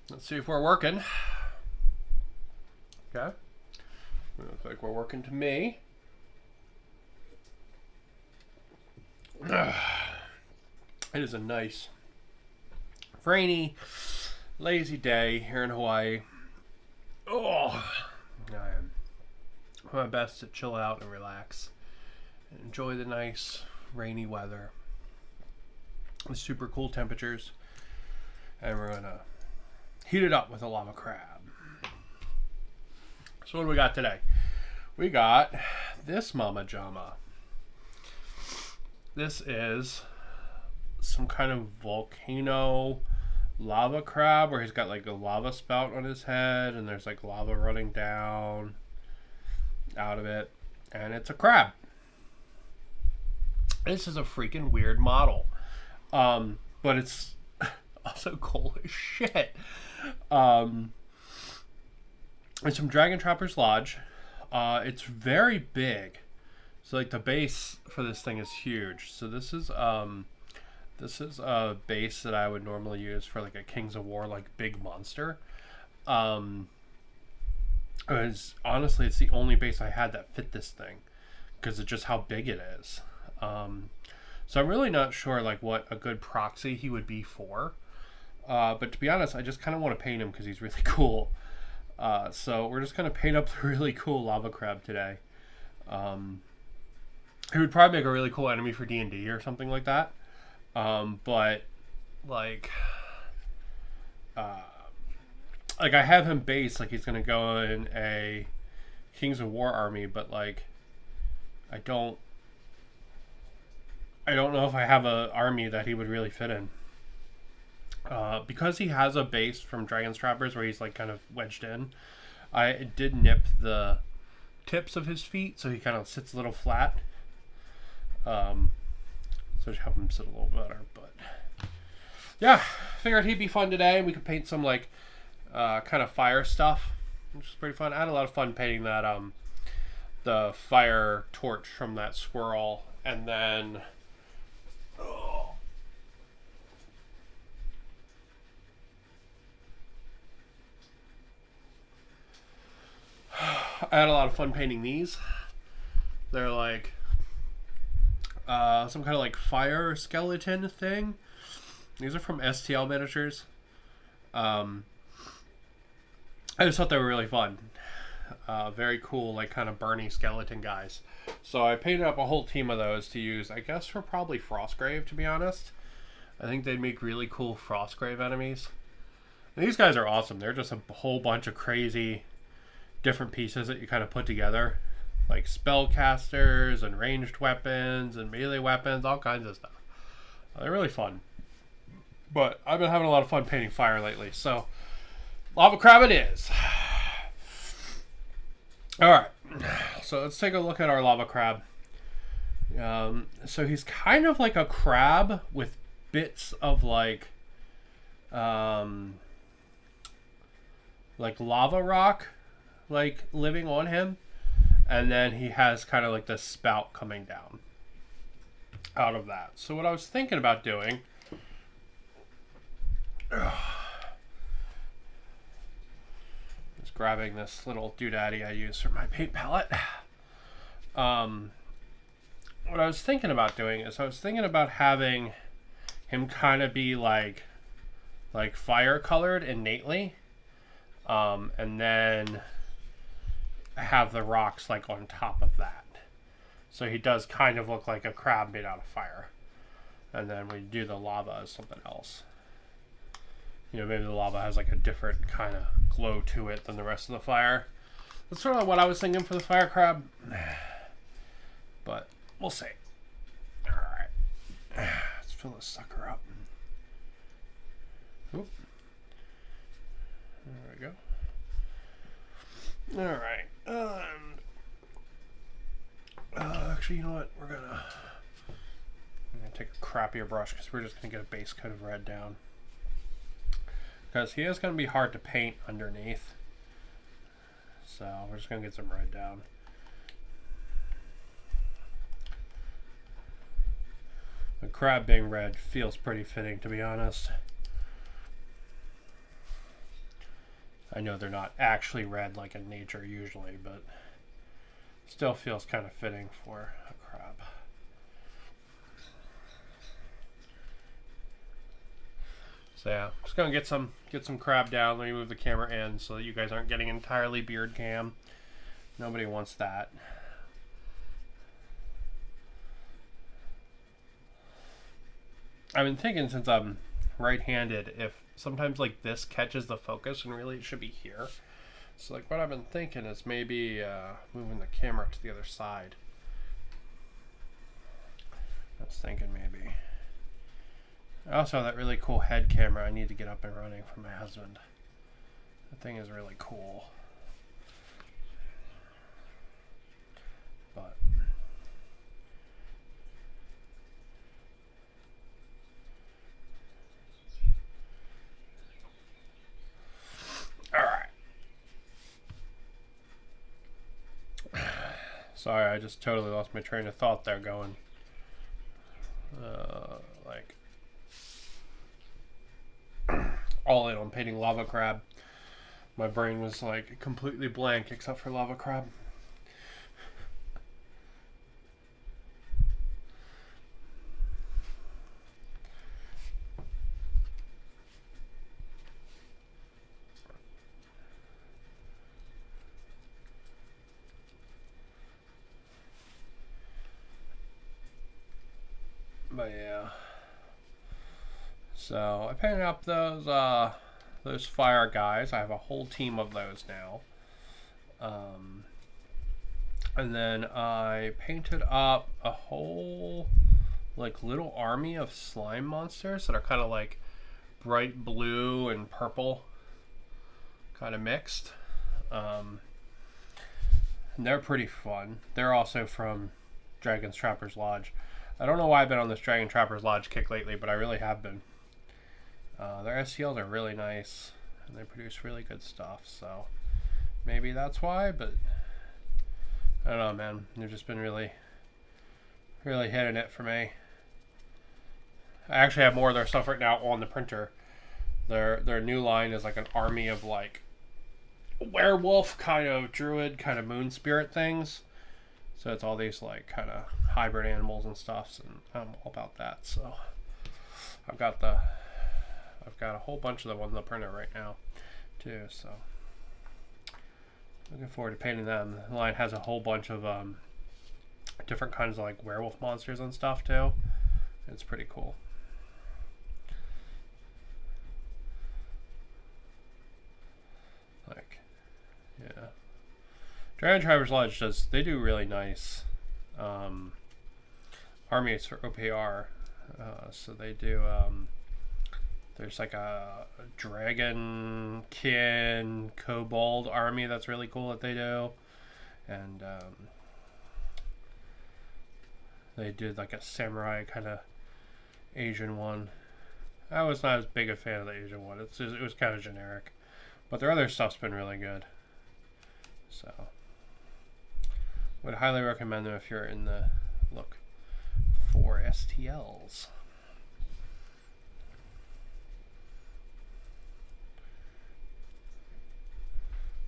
Let's see if we're working. Okay. Looks like we're working to me. It is a nice, rainy, lazy day here in Hawaii. Oh, I am my best to chill out and relax and enjoy the nice rainy weather. The super cool temperatures. And we're gonna heat it up with a lava crab. So what do we got today? We got this Mama Jama. This is some kind of volcano lava crab where he's got like a lava spout on his head and there's like lava running down out of it. And it's a crab. This is a freaking weird model. But it's also cool as shit. It's from Dragon Trapper's Lodge. It's very big. So like the base for this thing is huge. So this is a base that I would normally use for like a Kings of War like big monster. Honestly it's the only base I had that fit this thing because of just how big it is. So I'm really not sure like what a good proxy he would be for. But to be honest, I just kind of want to paint him because he's really cool. So we're just going to paint up the really cool lava crab today. He would probably make a really cool enemy for D&D or something like that. But like I have him based like he's going to go in a Kings of War army, but like I don't know if I have an army that he would really fit in. Because he has a base from Dragon's Trappers where he's like kind of wedged in, I did nip the tips of his feet so he kind of sits a little flat. So to help him sit a little better. But yeah, figured he'd be fun today. We could paint some like kind of fire stuff, which is pretty fun. I had a lot of fun painting that the fire torch from that squirrel, and then I had a lot of fun painting these. They're like some kind of like fire skeleton thing. These are from STL Miniatures. I just thought they were really fun. Very cool, like kind of Bernie skeleton guys. So I painted up a whole team of those to use, I guess, for probably Frostgrave, to be honest. I think they'd make really cool Frostgrave enemies. And these guys are awesome. They're just a whole bunch of crazy different pieces that you kind of put together, like spellcasters and ranged weapons and melee weapons, all kinds of stuff. They're really fun. But I've been having a lot of fun painting fire lately, so lava crab it is. Alright, so let's take a look at our lava crab. So he's kind of like a crab with bits of like lava rock like living on him, and then he has kind of like this spout coming down out of that. So what I was thinking about doing is grabbing this little doodaddy I use for my paint palette. What I was thinking about doing is I was thinking about having him kind of be like fire colored innately, and then have the rocks like on top of that, so he does kind of look like a crab made out of fire, and then we do the lava as something else. You know, maybe the lava has like a different kind of glow to it than the rest of the fire. That's sort of what I was thinking for the fire crab, but we'll see. All right, let's fill this sucker up. Oop. There we go. All right. Actually, you know what? I'm gonna take a crappier brush because we're just gonna get a base coat of red down, because he is gonna be hard to paint underneath. So we're just gonna get some red down. The crab being red feels pretty fitting, to be honest. I know they're not actually red like in nature usually, but still feels kind of fitting for a crab. So yeah, just gonna get some crab down. Let me move the camera in so that you guys aren't getting entirely beard cam. Nobody wants that. I've been thinking, since I'm right-handed, if sometimes like this catches the focus and really it should be here. So like what I've been thinking is maybe moving the camera to the other side. I was thinking maybe. I also have that really cool head camera I need to get up and running for my husband. That thing is really cool. But alright. Sorry, I just totally lost my train of thought there going. Like all in on painting lava crab. My brain was like completely blank except for lava crab. But yeah. So I painted up those fire guys. I have a whole team of those now. And then I painted up a whole like little army of slime monsters that are kind of like bright blue and purple kind of mixed. And they're pretty fun. They're also from Dragon's Trapper's Lodge. I don't know why I've been on this Dragon Trapper's Lodge kick lately, but I really have been. Their STLs are really nice, and they produce really good stuff, so maybe that's why, but I don't know, man. They've just been really hitting it for me. I actually have more of their stuff right now on the printer. Their new line is like an army of like werewolf kind of druid kind of moon spirit things. So it's all these like kind of hybrid animals and stuff, and I'm all about that. So I've got a whole bunch of them on the printer right now too. So looking forward to painting them. The line has a whole bunch of different kinds of like werewolf monsters and stuff too. It's pretty cool. Like, yeah. Dragon Trapper's Lodge they do really nice armies for OPR. So they do, there's like a dragonkin kobold army that's really cool that they do. And they did like a samurai kind of Asian one. I was not as big a fan of the Asian one. It was kind of generic. But their other stuff's been really good. So would highly recommend them if you're in the look for STLs.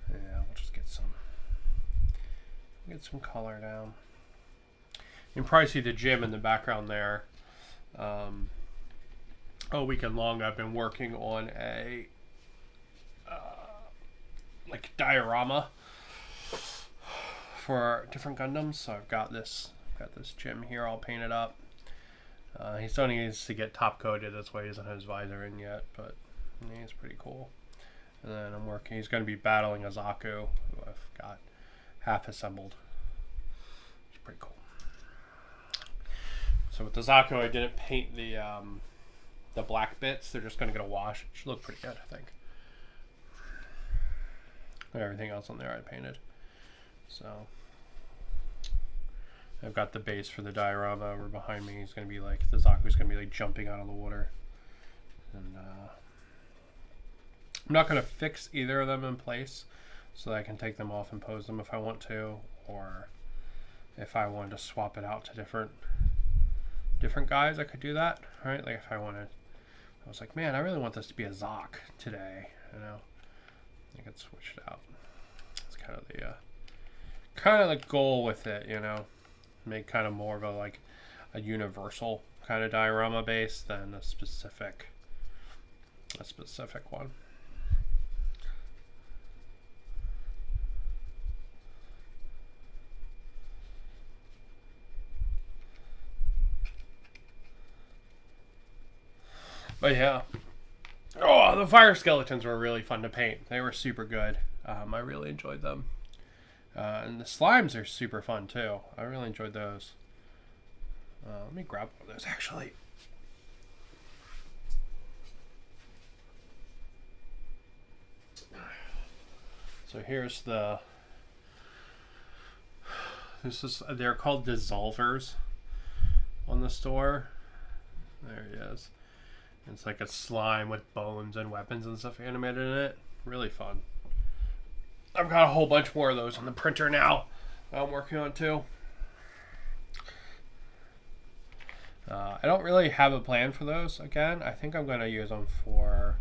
Yeah, we'll just get some color down. You can probably see the gym in the background there. All weekend long I've been working on a like diorama for different Gundams. So I've got this gym here all painted up. He still needs to get top coated, that's why he doesn't have his visor in yet, but he's pretty cool. And then he's going to be battling a Zaku, who I've got half assembled. It's pretty cool. So with the Zaku, I didn't paint the black bits. They're just going to get a wash. It should look pretty good, I think. Everything else on there I painted. So I've got the base for the diorama over behind me. He's going to be like, the Zaku's going to be like jumping out of the water. And I'm not going to fix either of them in place so that I can take them off and pose them if I want to, or if I wanted to swap it out to different guys, I could do that, right? Like if I was like, man, I really want this to be a Zok today, you know. I could switch it out. It's kind of the goal with it, you know, make kind of more of a universal kind of diorama base than a specific one. But yeah. Oh, the fire skeletons were really fun to paint. They were super good. I really enjoyed them. And the slimes are super fun too. I really enjoyed those. Let me grab one of those actually. So here's they're called dissolvers on the store. There he is. It's like a slime with bones and weapons and stuff animated in it. Really fun. I've got a whole bunch more of those on the printer now that I'm working on too. I don't really have a plan for those again. I think I'm going to use them for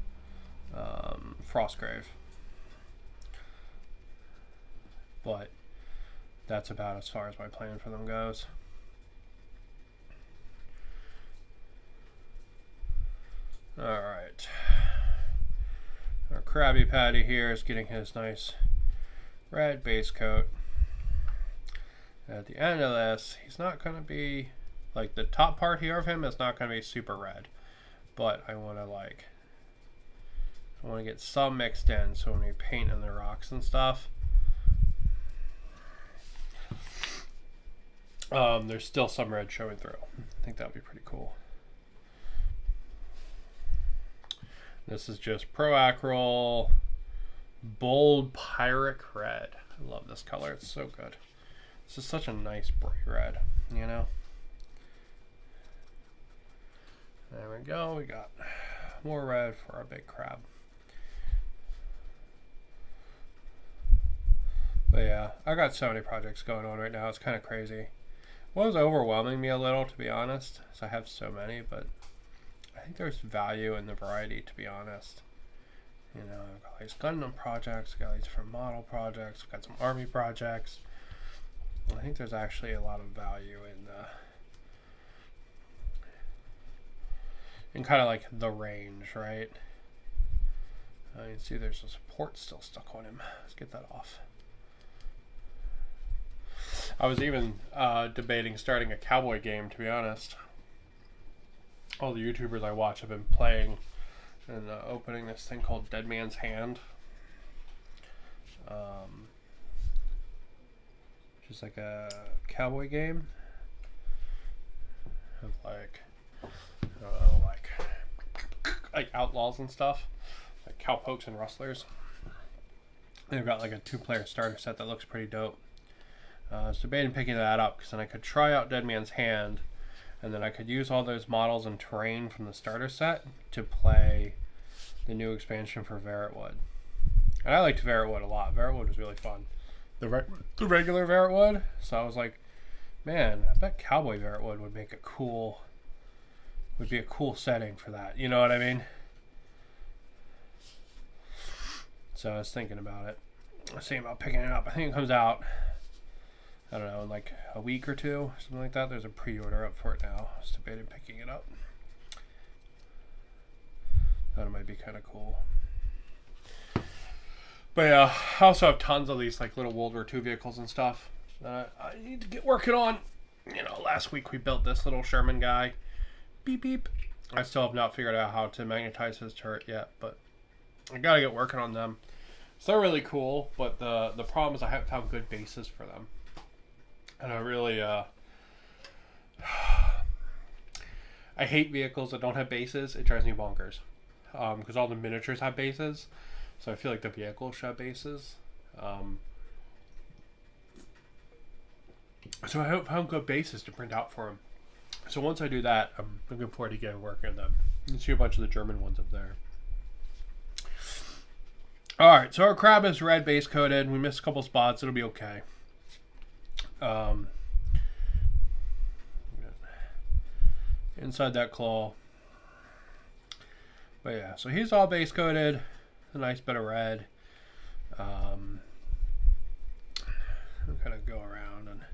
Frostgrave. But that's about as far as my plan for them goes. Alright. Our Krabby Patty here is getting his nice red base coat. At the end of this, he's not going to be, like, the top part here of him is not going to be super red. But I want to get some mixed in, so when we paint in the rocks and stuff, there's still some red showing through. I think that would be pretty cool. This is just Pro Acryl Bold Pyrrhic Red. I love this color. It's so good. This is such a nice bright red, you know? There we go. We got more red for our big crab. But yeah, I got so many projects going on right now. It's kind of crazy. It was overwhelming me a little, to be honest, because I have so many, but I think there's value in the variety, to be honest. You know, I've got these Gundam projects, I've got these different model projects, I've got some army projects. I think there's actually a lot of value in kind of like the range, right? You can see there's a support still stuck on him. Let's get that off. I was even debating starting a cowboy game, to be honest. All the YouTubers I watch have been playing and opening this thing called Dead Man's Hand. Just like a cowboy game of like, I don't know, like outlaws and stuff, like cowpokes and rustlers. They've got like a 2-player starter set that looks pretty dope. I was debating picking that up because then I could try out Dead Man's Hand, and then I could use all those models and terrain from the starter set to play the new expansion for Verotwood. And I liked Verotwood a lot. Verotwood was really fun. The regular Verotwood. So I was like, man, I bet Cowboy Verotwood would be a cool setting for that. You know what I mean? So I was thinking about it. I was thinking about picking it up. I think it comes out, I don't know, in like a week or two, something like that. There's a pre-order up for it now. I was debating picking it up. Thought it might be kind of cool. But yeah, I also have tons of these like little World War II vehicles and stuff that I need to get working on. You know, last week we built this little Sherman guy. Beep beep. I still have not figured out how to magnetize his turret yet, but I gotta get working on them. So they're really cool, but the problem is I haven't found good bases for them. And I really I hate vehicles that don't have bases. It drives me bonkers. Because all the miniatures have bases. So I feel like the vehicles should have bases. So I hope I have good bases to print out for them. So once I do that, I'm looking forward to getting working on them. You can see a bunch of the German ones up there. Alright, so our crab is red base coated. We missed a couple spots. It'll be okay. Inside that claw. But yeah, so he's all base coated. A nice bit of red. Kind of go around and a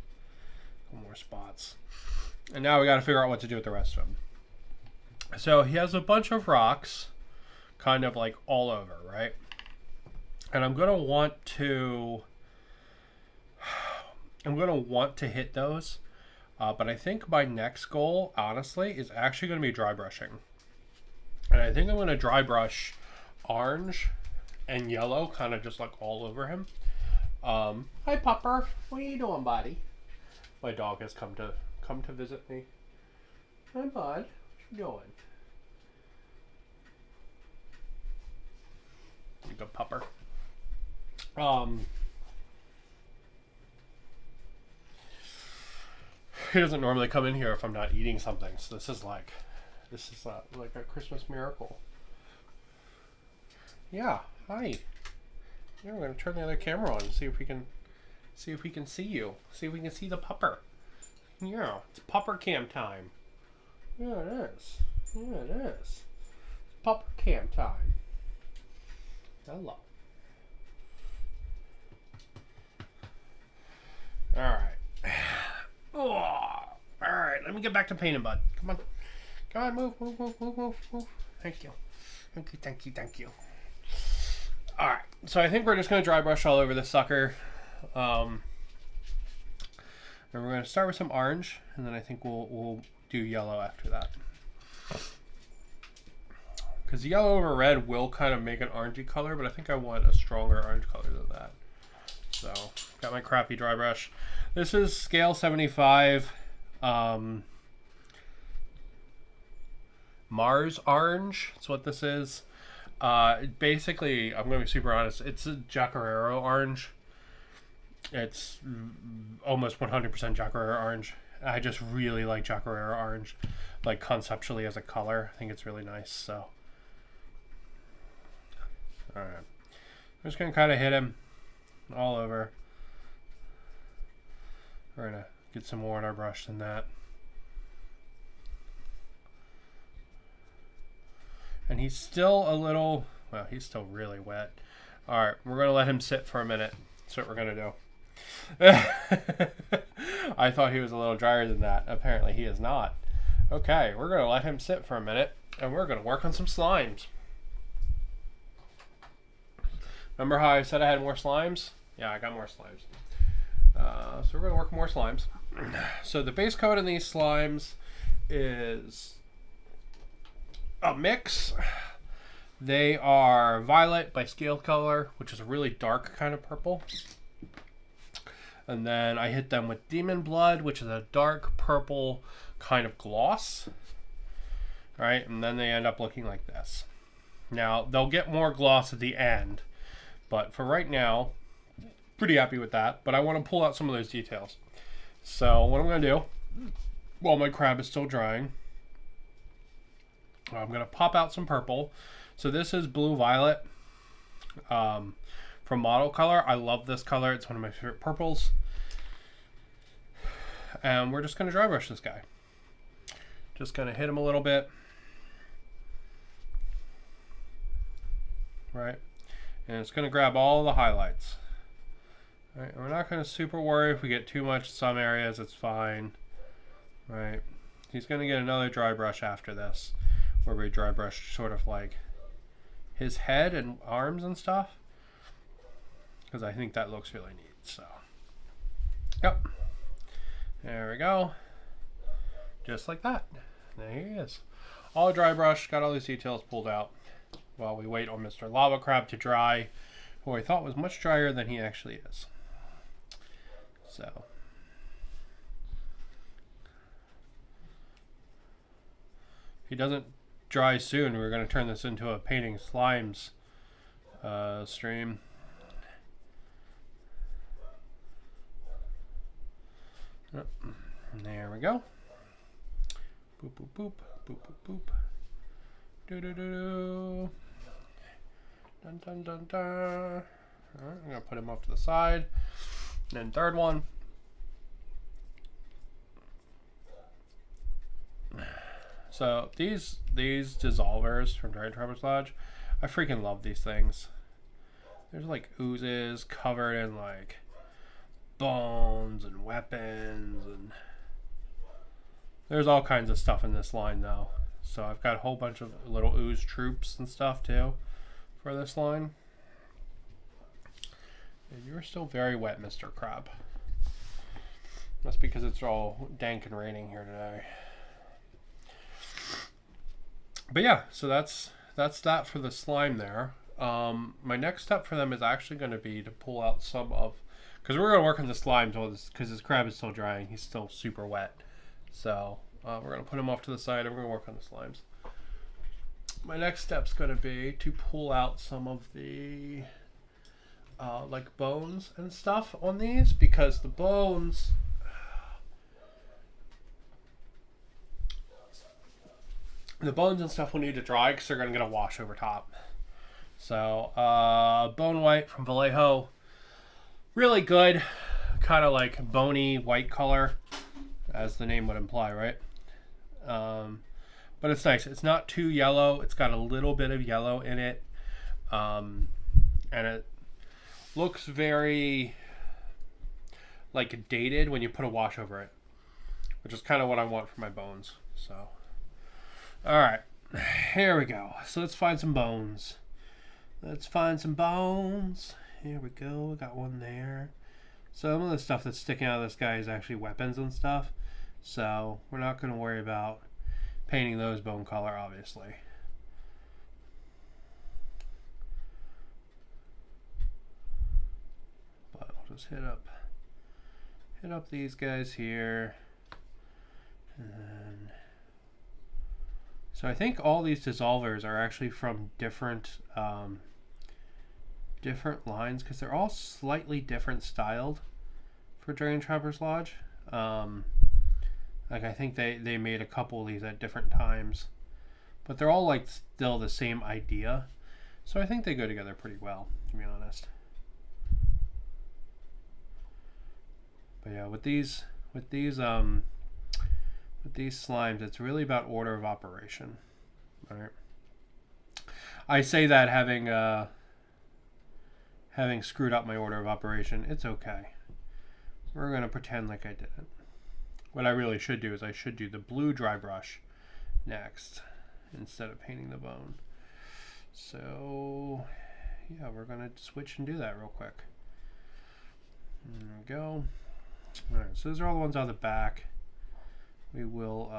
couple more spots. And now we got to figure out what to do with the rest of them. So he has a bunch of rocks kind of like all over, right? And I'm going to want to hit those. But I think my next goal, honestly, is actually going to be dry brushing. And I think I'm going to dry brush orange and yellow kind of just like all over him. Hi, Pupper. What are you doing, buddy? My dog has come to visit me. Hi, bud. What you doing? You good Pupper. He doesn't normally come in here if I'm not eating something, so this is like a Christmas miracle. Yeah, hi. Yeah, we're gonna turn the other camera on and see if we can see you. See if we can see the pupper. Yeah, it's pupper cam time. Yeah, it is. Yeah, it is. It's pupper cam time. Hello. All right. Oh, all right. Let me get back to painting, bud. Come on. Come on, move. Thank you. Thank you. All right. So I think we're just going to dry brush all over this sucker. And we're going to start with some orange, and then I think we'll do yellow after that. Because yellow over red will kind of make an orangey color, but I think I want a stronger orange color than that. So, got my crappy dry brush. This is scale 75 Mars orange. That's what this is. Basically, I'm going to be super honest. It's a Jacarero orange. It's almost 100% Jacarero orange. I just really like Jacarero orange, like conceptually as a color. I think it's really nice. So, all right, I'm just going to kind of hit him all over. We're gonna get some more on our brush than that. And he's still a little, well, he's still really wet. All right, we're gonna let him sit for a minute. That's what we're gonna do. I thought he was a little drier than that. Apparently he is not. Okay, we're gonna let him sit for a minute and we're gonna work on some slimes. Remember how I said I had more slimes? Yeah, I got more slimes. So we're going to work more slimes. So the base coat in these slimes is a mix. They are Violet by Scale Color, which is a really dark kind of purple. And then I hit them with Demon Blood, which is a dark purple kind of gloss. All right, and then they end up looking like this. Now, they'll get more gloss at the end, but for right now, pretty happy with that, but I want to pull out some of those details. So what I'm going to do, while my crab is still drying, I'm going to pop out some purple. So this is Blue Violet from Model Color. I love this color. It's one of my favorite purples. And we're just going to dry brush this guy. Just going to hit him a little bit. Right? And it's going to grab all the highlights. Right, we're not going to super worry if we get too much in some areas. It's fine. Right, he's going to get another dry brush after this, where we dry brush sort of like his head and arms and stuff, because I think that looks really neat. So, yep, there we go, just like that. There he is, all dry brush. Got all these details pulled out while we wait on Mr. Lava Crab to dry, who I thought was much drier than he actually is. So, if he doesn't dry soon, we're going to turn this into a painting slimes stream. Yep. There we go. Boop, boop, boop, boop, boop, boop. Do, do, do, do. Dun, dun, dun, dun. All right, I'm going to put him off to the side. And then third one. So these dissolvers from Dragon Traveler's Lodge, I freaking love these things. There's like oozes covered in like bones and weapons, and there's all kinds of stuff in this line though. So I've got a whole bunch of little ooze troops and stuff too for this line. And you're still very wet, Mr. Crab. That's because it's all dank and raining here today. But yeah, so that's that for the slime there. My next step for them is actually going to be to pull out some of, because we're going to work on the slime because this crab is still drying. He's still super wet. So we're going to put him off to the side and we're going to work on the slimes. My next step's going to be to pull out some of the like bones and stuff on these, because the bones and stuff will need to dry because they're going to get a wash over top. So bone white from Vallejo, really good, kind of like bony white color, as the name would imply, right? But it's nice. It's not too yellow. It's got a little bit of yellow in it, and it looks very like dated when you put a wash over it, which is kind of what I want for my bones. So all right, here we go. So let's find some bones. Let's find some bones. Here we go. We got one there. Some of the stuff that's sticking out of this guy is actually weapons and stuff, so we're not going to worry about painting those bone color, obviously. But I'll just hit up these guys here, and then, so I think all these dissolvers are actually from different lines, because they're all slightly different styled for Dragon Trappers Lodge. Like I think they made a couple of these at different times, but they're all like still the same idea. So I think they go together pretty well, to be honest. But yeah, with these slimes, it's really about order of operation. All right. I say that having screwed up my order of operation. It's okay. We're gonna pretend like I didn't. What I really should do is I should do the blue dry brush next instead of painting the bone. So yeah, we're gonna switch and do that real quick. There we go. All right, so those are all the ones out of the back. We will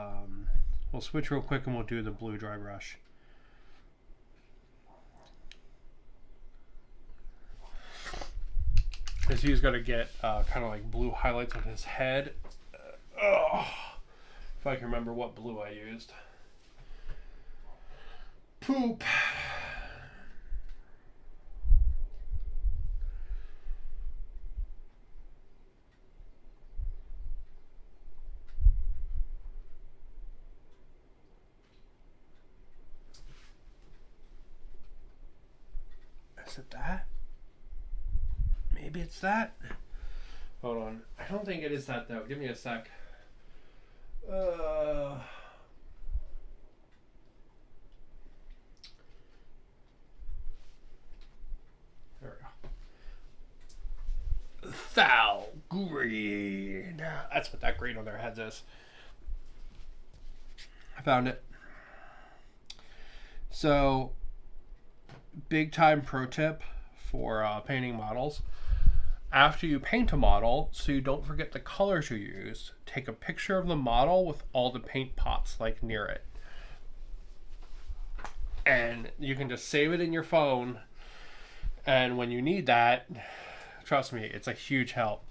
we'll switch real quick and we'll do the blue dry brush. As he's gonna get kind of like blue highlights on his head. If I can remember what blue I used. Poop. Is it that? Maybe it's that. Hold on. I don't think it is that though. Give me a sec. There we go. Foul green. That's what that green on their heads is. I found it. So, big time pro tip for painting models. After you paint a model, so you don't forget the colors you used, take a picture of the model with all the paint pots like near it. And you can just save it in your phone, and when you need that, trust me, it's a huge help.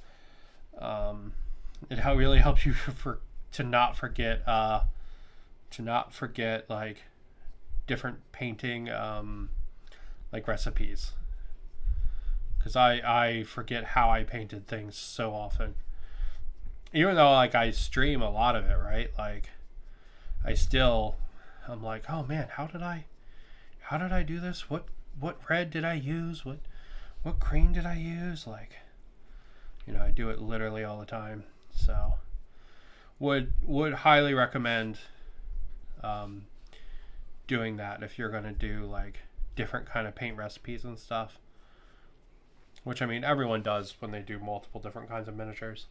It really helps you to not forget like different painting like recipes. Because I forget how I painted things so often. Even though like I stream a lot of it, right? Like I'm like, oh man, how did I do this? What red did I use? What green did I use? Like, I do it literally all the time. So would highly recommend doing that if you're gonna do like different kind of paint recipes and stuff. which I mean everyone does when they do multiple different kinds of miniatures.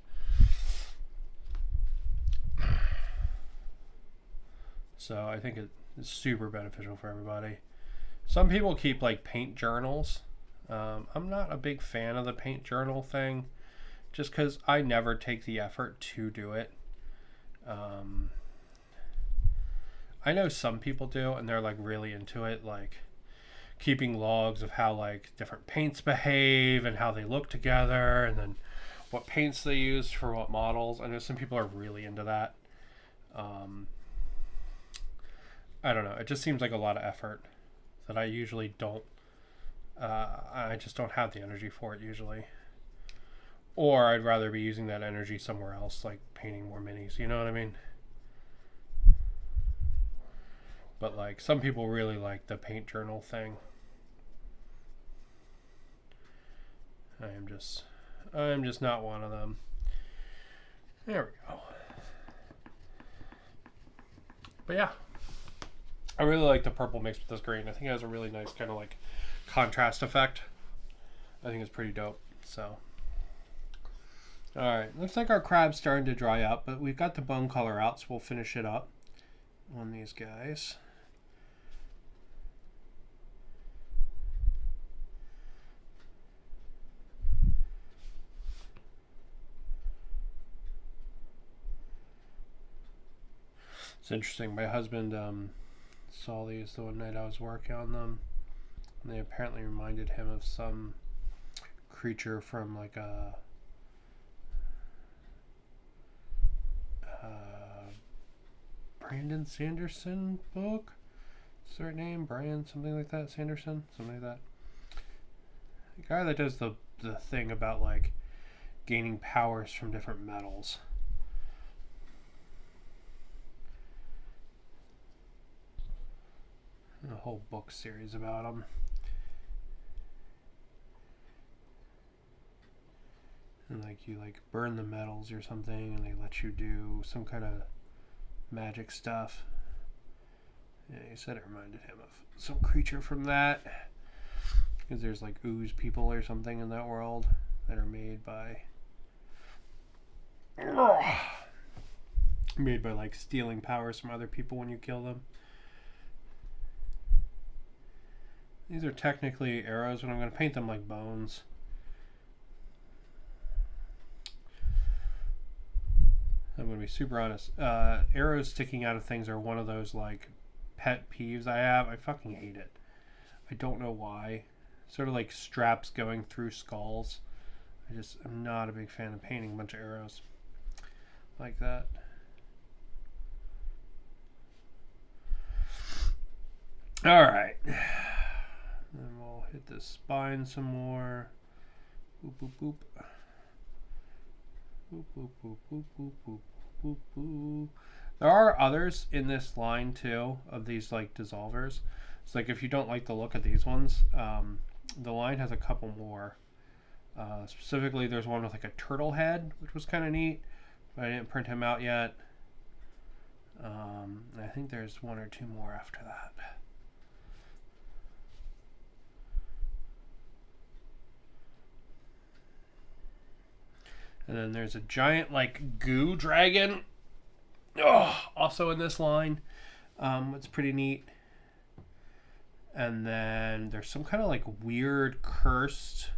So I think it's super beneficial for everybody. Some people keep like paint journals. I'm not a big fan of the paint journal thing, just because I never take the effort to do it. I know some people do, and they're like really into it, like keeping logs of how like different paints behave and how they look together, and then what paints they use for what models. I know some people are really into that. I don't know. It just seems like a lot of effort that I usually don't. I just don't have the energy for it usually. Or I'd rather be using that energy somewhere else, like painting more minis. You know what I mean? But like some people really like the paint journal thing. I'm just not one of them. There we go. But yeah, I really like the purple mixed with this green. I think it has a really nice kind of like contrast effect. I think it's pretty dope. So, all right, looks like our crab's starting to dry up, but we've got the bone color out, so we'll finish it up on these guys. It's interesting. My husband saw these the one night I was working on them, and they apparently reminded him of some creature from like a Brandon Sanderson book. What's their name? Brian something like that? Sanderson? Something like that. The guy that does the thing about like gaining powers from different metals. A whole book series about them. And like you like burn the metals or something, and they let you do some kind of magic stuff. Yeah, he said it reminded him of some creature from that, because there's like ooze people or something in that world that are made by like stealing powers from other people when you kill them. These are technically arrows, but I'm going to paint them like bones. I'm going to be super honest. Arrows sticking out of things are one of those like pet peeves I have. I fucking hate it. I don't know why. Sort of like straps going through skulls. I'm not a big fan of painting a bunch of arrows like that. All right. Then we'll hit the spine some more. Boop, boop, boop. Boop, boop, boop, boop, boop, boop, boop, boop. There are others in this line too of these like dissolvers. It's like if you don't like the look of these ones, the line has a couple more. Specifically, there's one with like a turtle head, which was kind of neat, but I didn't print him out yet. I think there's one or two more after that. And then there's a giant like goo dragon, also in this line. It's pretty neat. And then there's some kind of like weird cursed,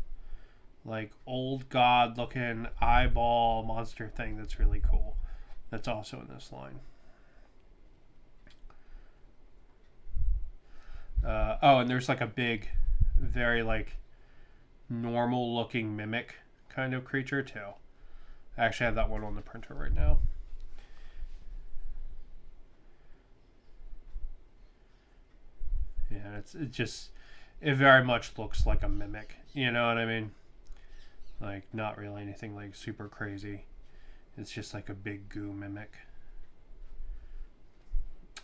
like old god looking eyeball monster thing that's really cool. That's also in this line. And there's like a big, very like normal looking mimic kind of creature too. I actually have that one on the printer right now. Yeah, it very much looks like a mimic. You know what I mean? Like not really anything like super crazy. It's just like a big goo mimic.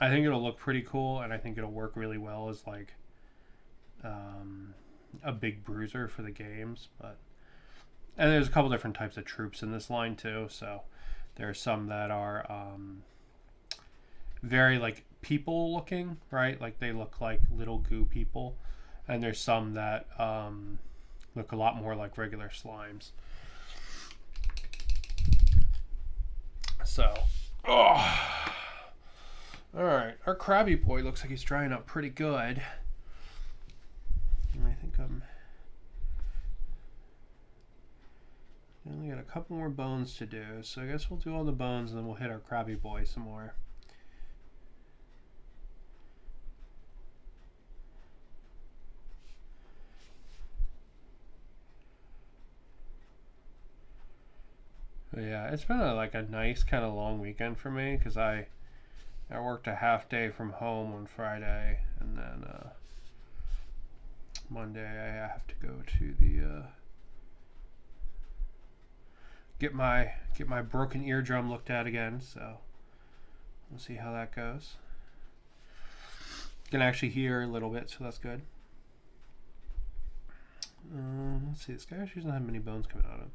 I think it'll look pretty cool, and I think it'll work really well as like a big bruiser for the games, and there's a couple different types of troops in this line too. So there are some that are very like people looking, right? Like they look like little goo people. And there's some that look a lot more like regular slimes. So, oh. Alright, our crabby boy looks like he's drying up pretty good. And I think I only got a couple more bones to do, so I guess we'll do all the bones and then we'll hit our crabby boy some more. But yeah, it's been a nice kind of long weekend for me because I worked a half day from home on Friday, and then Monday I have to go to the get my broken eardrum looked at again. So we'll see how that goes. Can actually hear a little bit, so that's good. Let's see. This guy actually doesn't have many bones coming out of him.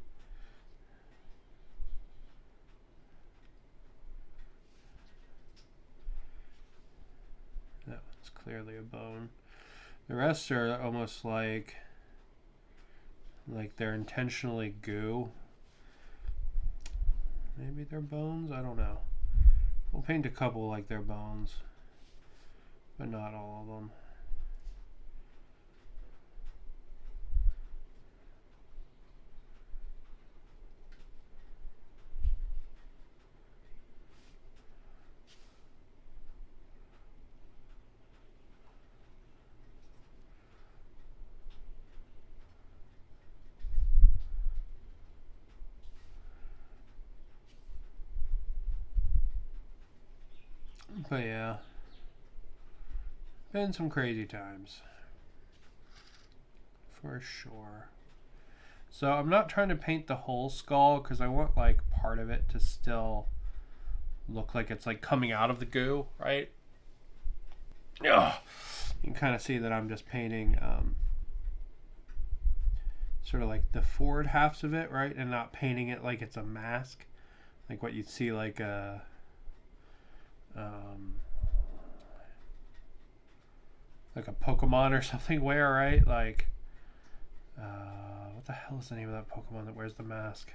That one's clearly a bone. The rest are almost like they're intentionally goo. Maybe they're bones? I don't know. We'll paint a couple like they're bones, but not all of them. But yeah, been some crazy times for sure. So I'm not trying to paint the whole skull because I want like part of it to still look like it's like coming out of the goo, right? Ugh. You can kind of see that I'm just painting sort of like the forward halves of it, right? And not painting it like it's a mask, like what you'd see like a Pokemon or something wear, right? Like, what the hell is the name of that Pokemon that wears the mask?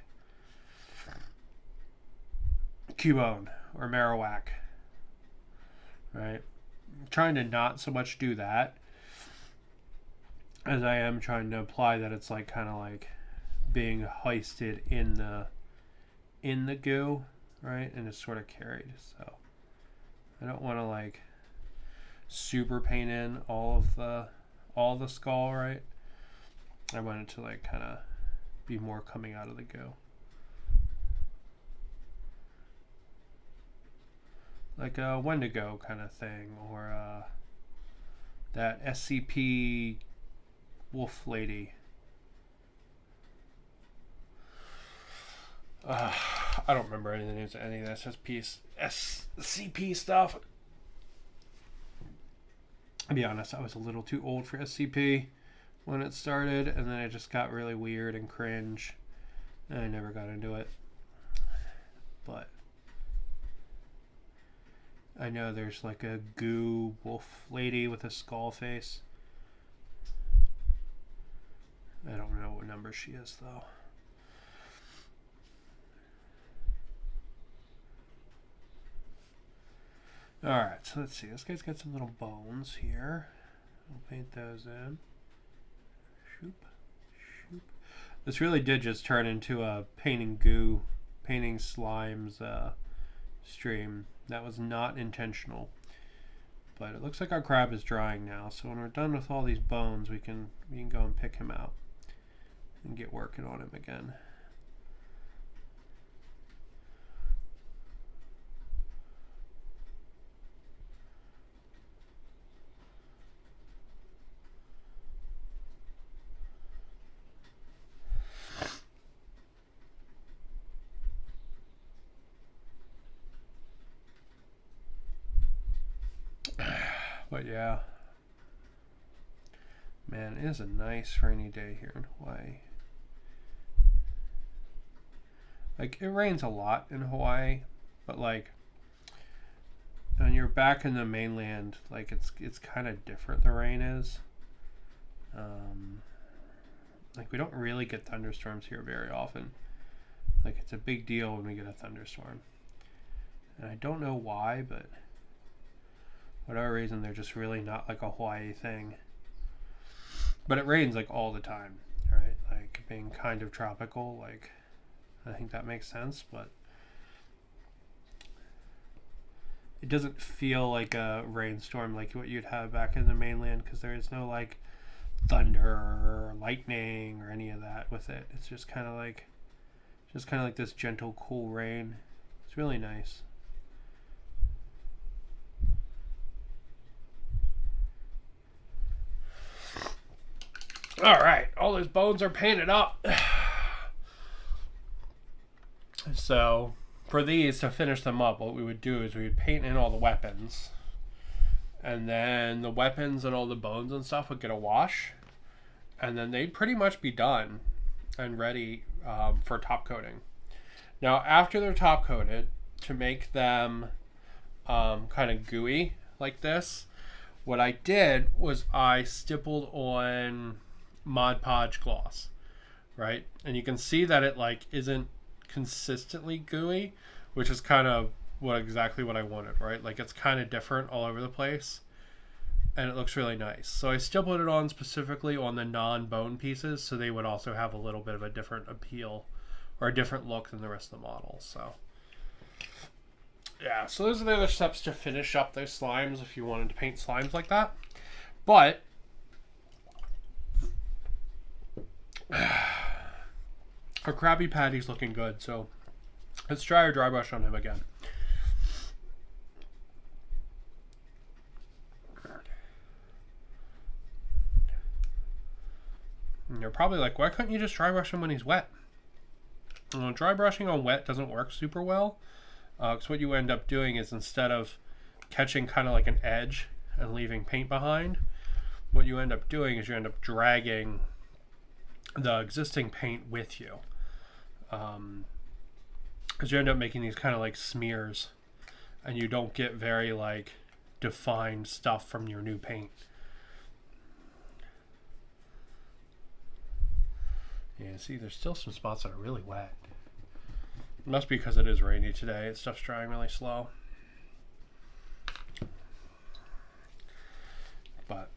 Cubone or Marowak, right? I'm trying to not so much do that as I am trying to imply that it's like kind of like being hoisted in the goo, right? And it's sort of carried. So I don't want to like super paint in all the skull, right? I want it to like kind of be more coming out of the goo, like a Wendigo kind of thing, or that SCP wolf lady. I don't remember any of the names of any of the SCP stuff. To be honest, I was a little too old for SCP when it started, and then it just got really weird and cringe, and I never got into it. But I know there's like a goo wolf lady with a skull face. I don't know what number she is though. Alright, so let's see. This guy's got some little bones here. We'll paint those in. Shoop. Shoop. This really did just turn into a painting slimes stream. That was not intentional. But it looks like our crab is drying now. So when we're done with all these bones, we can go and pick him out and get working on him again. But yeah, man, it is a nice rainy day here in Hawaii. Like, it rains a lot in Hawaii, but like when you're back in the mainland, like it's kind of different. The rain is, Like, we don't really get thunderstorms here very often. Like, it's a big deal when we get a thunderstorm. And I don't know why, but whatever reason, they're just really not like a Hawaii thing. But it rains like all the time, right? Like, being kind of tropical, like, I think that makes sense, but it doesn't feel like a rainstorm like what you'd have back in the mainland, because there is no like thunder or lightning or any of that with it. It's just kind of like this gentle, cool rain. It's really nice. All right, all those bones are painted up. So for these, to finish them up, what we would do is we would paint in all the weapons, and then the weapons and all the bones and stuff would get a wash, and then they'd pretty much be done and ready for top coating. Now, after they're top coated, to make them kind of gooey like this, what I did was I stippled on Mod Podge gloss, right? And you can see that it like isn't consistently gooey, which is kind of exactly what I wanted, right? Like, it's kind of different all over the place, and it looks really nice. So I stippled it on specifically on the non-bone pieces, so they would also have a little bit of a different appeal or a different look than the rest of the model. So yeah, so those are the other steps to finish up those slimes if you wanted to paint slimes like that. But our Krabby Patty's looking good, so let's try our dry brush on him again. And you're probably like, why couldn't you just dry brush him when he's wet? Well, dry brushing on wet doesn't work super well, because what you end up doing is, instead of catching kind of like an edge and leaving paint behind, what you end up doing is you end up dragging the existing paint with you, because you end up making these kind of like smears, and you don't get very like defined stuff from your new paint. Yeah, see, there's still some spots that are really wet. It must be because it is rainy today. Stuff's drying really slow. But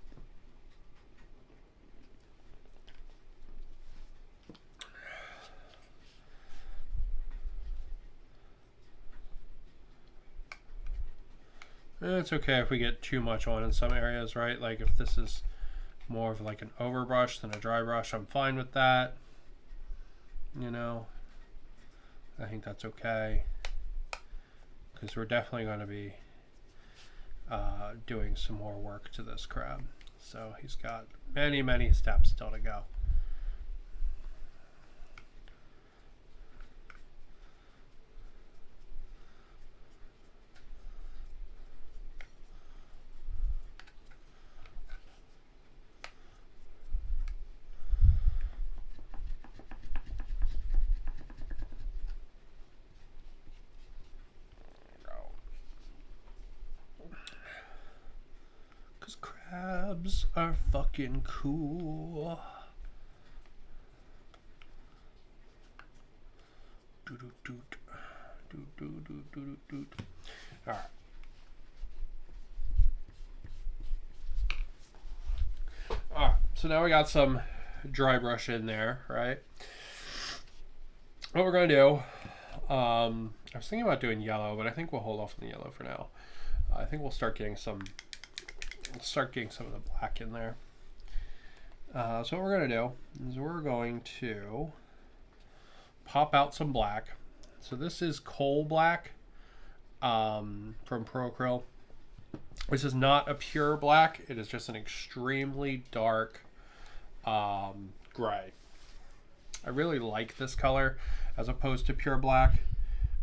it's okay if we get too much on in some areas, right? Like, if this is more of like an overbrush than a dry brush, I'm fine with that. You know, I think that's okay, because we're definitely going to be doing some more work to this crab. So he's got many, many steps still to go. Crabs are fucking cool. Alright. Alright, so now we got some dry brush in there, right? What we're going to do, I was thinking about doing yellow, but I think we'll hold off on the yellow for now. I think we'll start getting some of the black in there. So what we're going to do is we're going to pop out some black. So this is coal black from Pro Acryl. This is not a pure black. It is just an extremely dark gray. I really like this color as opposed to pure black,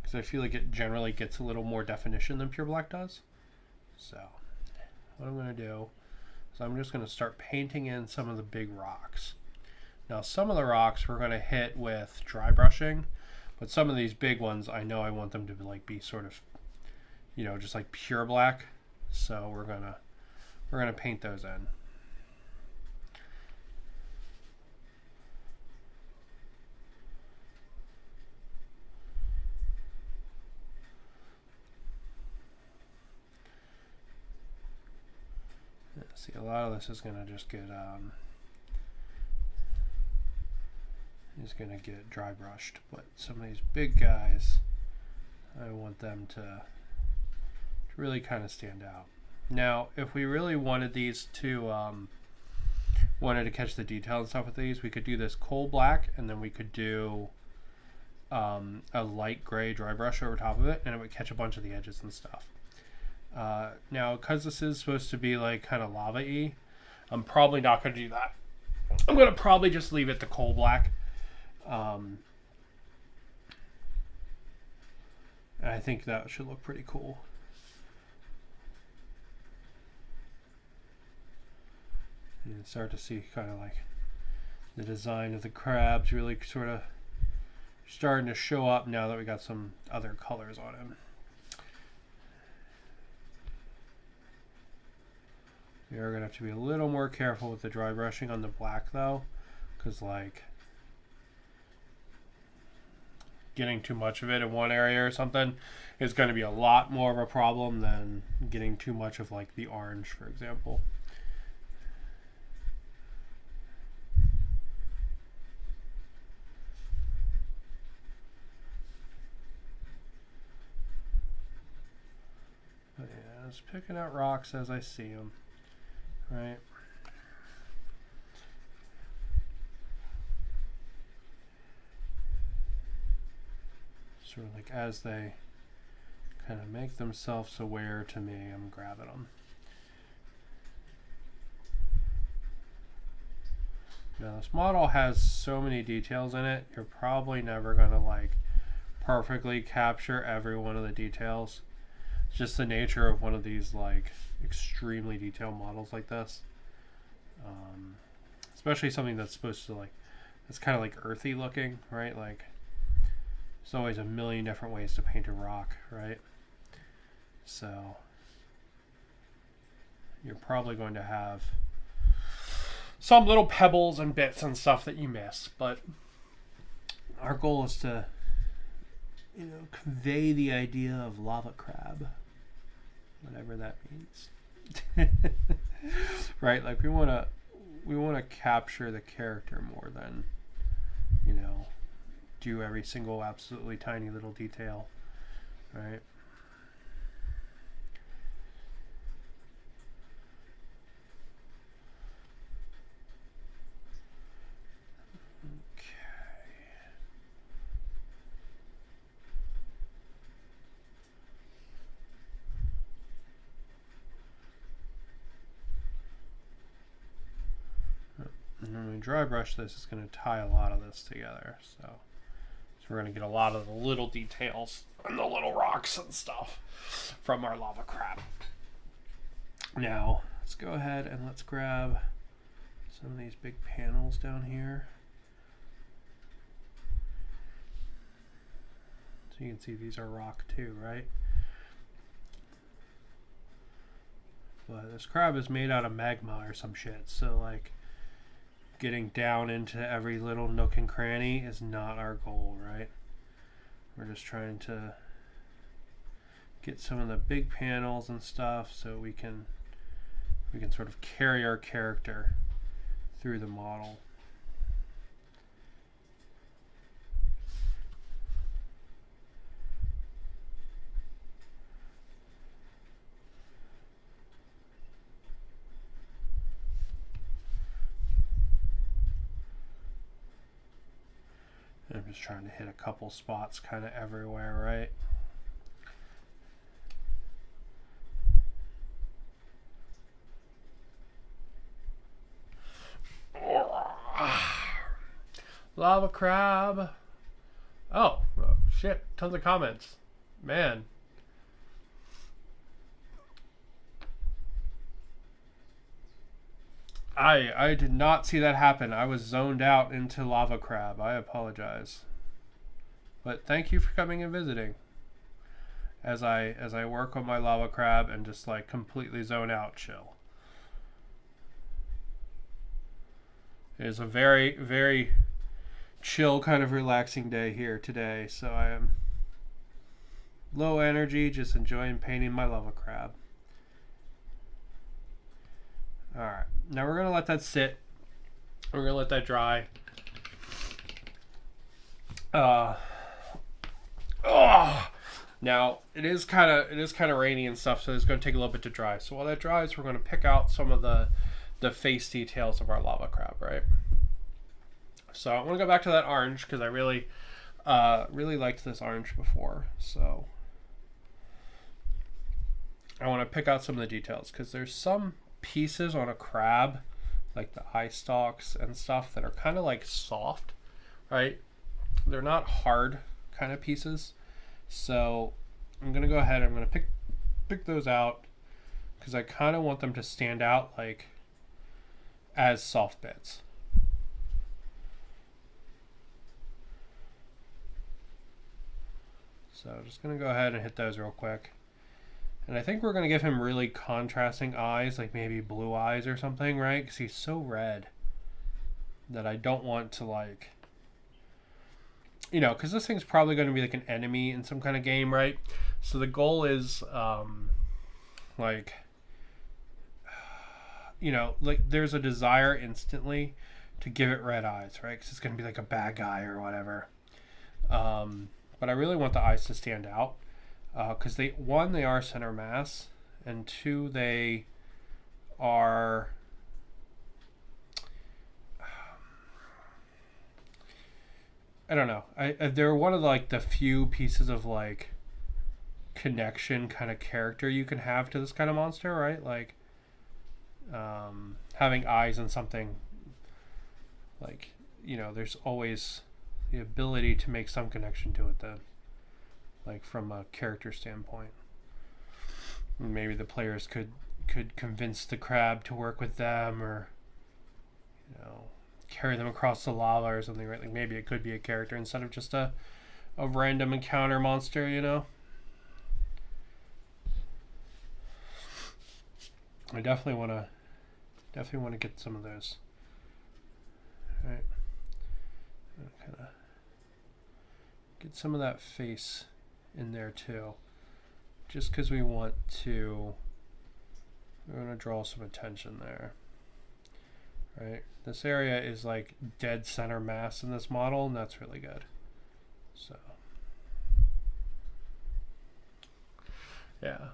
because I feel like it generally gets a little more definition than pure black does. So what I'm going to do is I'm just going to start painting in some of the big rocks. Now, some of the rocks we're going to hit with dry brushing, but some of these big ones, I know I want them to be sort of, you know, just like pure black. So we're gonna paint those in. See, a lot of this is gonna just get dry brushed, but some of these big guys, I want them to really kind of stand out. Now, if we really wanted these to wanted to catch the detail and stuff with these, we could do this coal black, and then we could do a light gray dry brush over top of it, and it would catch a bunch of the edges and stuff. Now, because this is supposed to be like kind of lava-y, I'm probably not going to do that. I'm going to probably just leave it the coal black. And I think that should look pretty cool. You can start to see kind of like the design of the crabs really sort of starting to show up now that we got some other colors on him. We are going to have to be a little more careful with the dry brushing on the black though, because like getting too much of it in one area or something is going to be a lot more of a problem than getting too much of like the orange, for example. But yeah, just picking out rocks as I see them, right? Sort of like as they kind of make themselves aware to me, I'm grabbing them. Now this model has so many details in it, you're probably never going to like perfectly capture every one of the details. It's just the nature of one of these like extremely detailed models like this. Especially something that's supposed to like, it's kind of like earthy looking, right? Like there's always a million different ways to paint a rock, right? So you're probably going to have some little pebbles and bits and stuff that you miss, but our goal is to, you know, convey the idea of lava crab, whatever that means. Right? Like we want to capture the character more than, you know, do every single absolutely tiny little detail, right? And when we dry brush this, it's going to tie a lot of this together. So we're going to get a lot of the little details and the little rocks and stuff from our lava crab. Now, let's go ahead and let's grab some of these big panels down here. So you can see these are rock too, right? But this crab is made out of magma or some shit, so like getting down into every little nook and cranny is not our goal, right? We're just trying to get some of the big panels and stuff so we can sort of carry our character through the model. I'm just trying to hit a couple spots kind of everywhere, right? Lava crab. Oh, shit. Tons of comments. Man. I did not see that happen. I was zoned out into lava crab. I apologize. But thank you for coming and visiting. As I work on my lava crab and just like completely zone out, chill. It is a very, very chill kind of relaxing day here today. So I am low energy, just enjoying painting my lava crab. All right, now we're gonna let that sit. We're gonna let that dry. Now it is kind of rainy and stuff, so it's going to take a little bit to dry. So while that dries, we're going to pick out some of the face details of our lava crab, right? So I want to go back to that orange because I really liked this orange before. So I want to pick out some of the details because there's some pieces on a crab, like the eye stalks and stuff, that are kind of like soft, right? They're not hard kind of pieces. So I'm going to go ahead and I'm going to pick those out because I kind of want them to stand out like as soft bits. So I'm just going to go ahead and hit those real quick. And I think we're going to give him really contrasting eyes, like maybe blue eyes or something, right? Because he's so red that I don't want to, like, you know, because this thing's probably going to be like an enemy in some kind of game, right? So the goal is, like, you know, like there's a desire instantly to give it red eyes, right? Because it's going to be like a bad guy or whatever. But I really want the eyes to stand out. Because they are center mass, and two, they are I don't know. They're one of like the few pieces of like connection kind of character you can have to this kind of monster, right? Like having eyes on something, like, you know, there's always the ability to make some connection to it then. Like from a character standpoint, maybe the players could convince the crab to work with them, or, you know, carry them across the lava or something, right? Like maybe it could be a character instead of just a random encounter monster, you know. I definitely want to get some of those. All right, kind of get some of that face in there too, just because we're going to draw some attention there, right? This area is like dead center mass in this model, and that's really good. So yeah,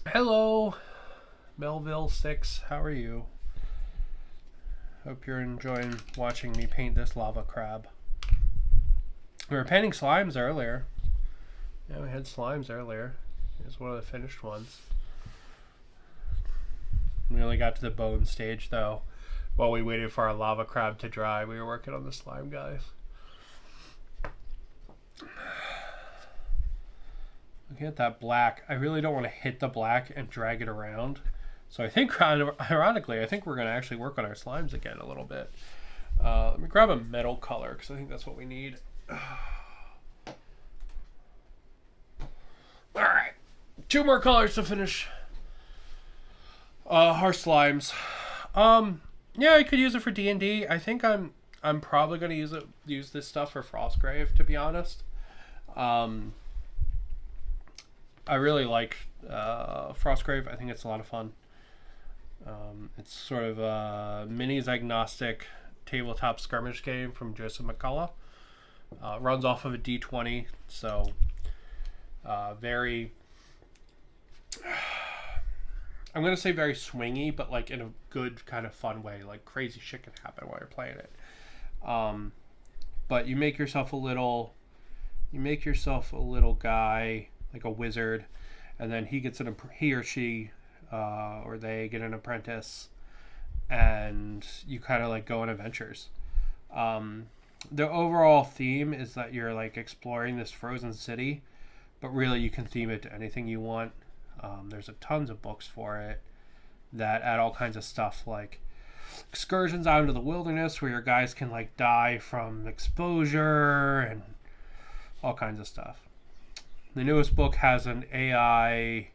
hello Melville 6, how are you? Hope you're enjoying watching me paint this lava crab. We were painting slimes earlier. Yeah, we had slimes earlier. Here's one of the finished ones. We only got to the bone stage though. While we waited for our lava crab to dry, we were working on the slime guys. Looking at that black, I really don't want to hit the black and drag it around. So I think, ironically, I think we're going to actually work on our slimes again a little bit. Let me grab a metal color because I think that's what we need. Alright, 2 more colors to finish our slimes. Yeah, I could use it for D&D. I think I'm probably going to use this stuff for Frostgrave, to be honest. I really like Frostgrave. I think it's a lot of fun. It's sort of a minis agnostic tabletop skirmish game from Joseph McCullough. Runs off of a D20, so very, I'm going to say very swingy, but like in a good kind of fun way. Like crazy shit can happen while you're playing it. But you make yourself a little guy, like a wizard, and then he or she or they get an apprentice, and you kind of like go on adventures. The overall theme is that you're like exploring this frozen city, but really you can theme it to anything you want. There's tons of books for it that add all kinds of stuff, like excursions out into the wilderness where your guys can like die from exposure and all kinds of stuff. The newest book has an AI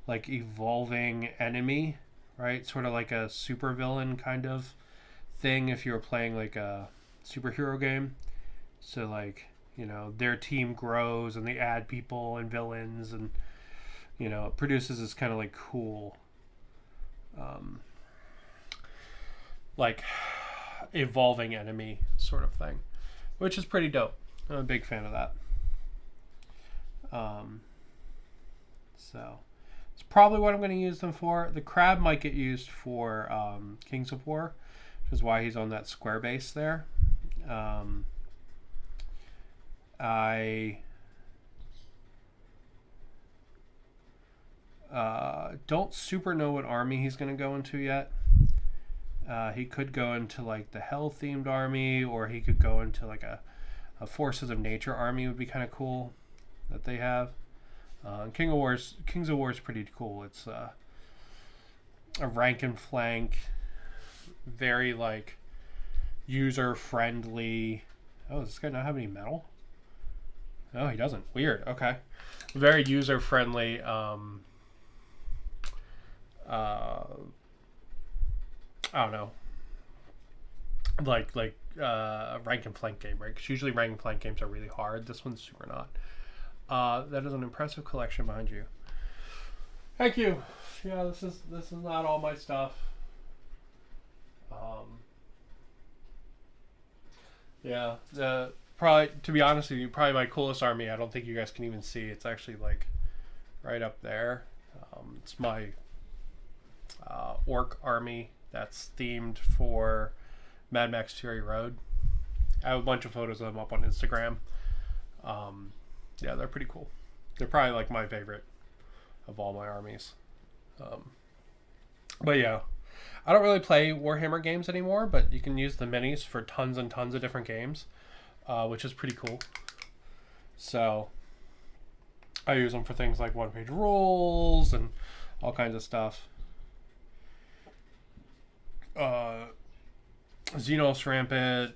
like evolving enemy, right? Sort of like a supervillain kind of thing if you were playing like a superhero game. So like, you know, their team grows and they add people and villains, and, you know, it produces this kind of like cool like evolving enemy sort of thing, which is pretty dope. I'm a big fan of that. So it's probably what I'm going to use them for. The crab might get used for Kings of War, which is why he's on that square base there. I don't super know what army he's going to go into yet. He could go into like the hell themed army, or he could go into like a Forces of Nature army. Would be kind of cool that they have. Kings of War is pretty cool. It's a rank and flank, very like user friendly. Oh, does this guy not have any metal? No, he doesn't. Weird. Okay, very user friendly. I don't know, like rank and flank game, right? Because usually rank and flank games are really hard. This one's super not. That is an impressive collection behind you. Thank you. Yeah, this is not all my stuff. Yeah, probably, to be honest with you, probably my coolest army. I don't think you guys can even see. It's actually like right up there. It's my orc army that's themed for Mad Max Fury Road. I have a bunch of photos of them up on Instagram. Yeah, they're pretty cool. They're probably like my favorite of all my armies. But yeah, I don't really play Warhammer games anymore, but you can use the minis for tons and tons of different games, which is pretty cool. So I use them for things like one-page rules and all kinds of stuff. Xenos Rampant,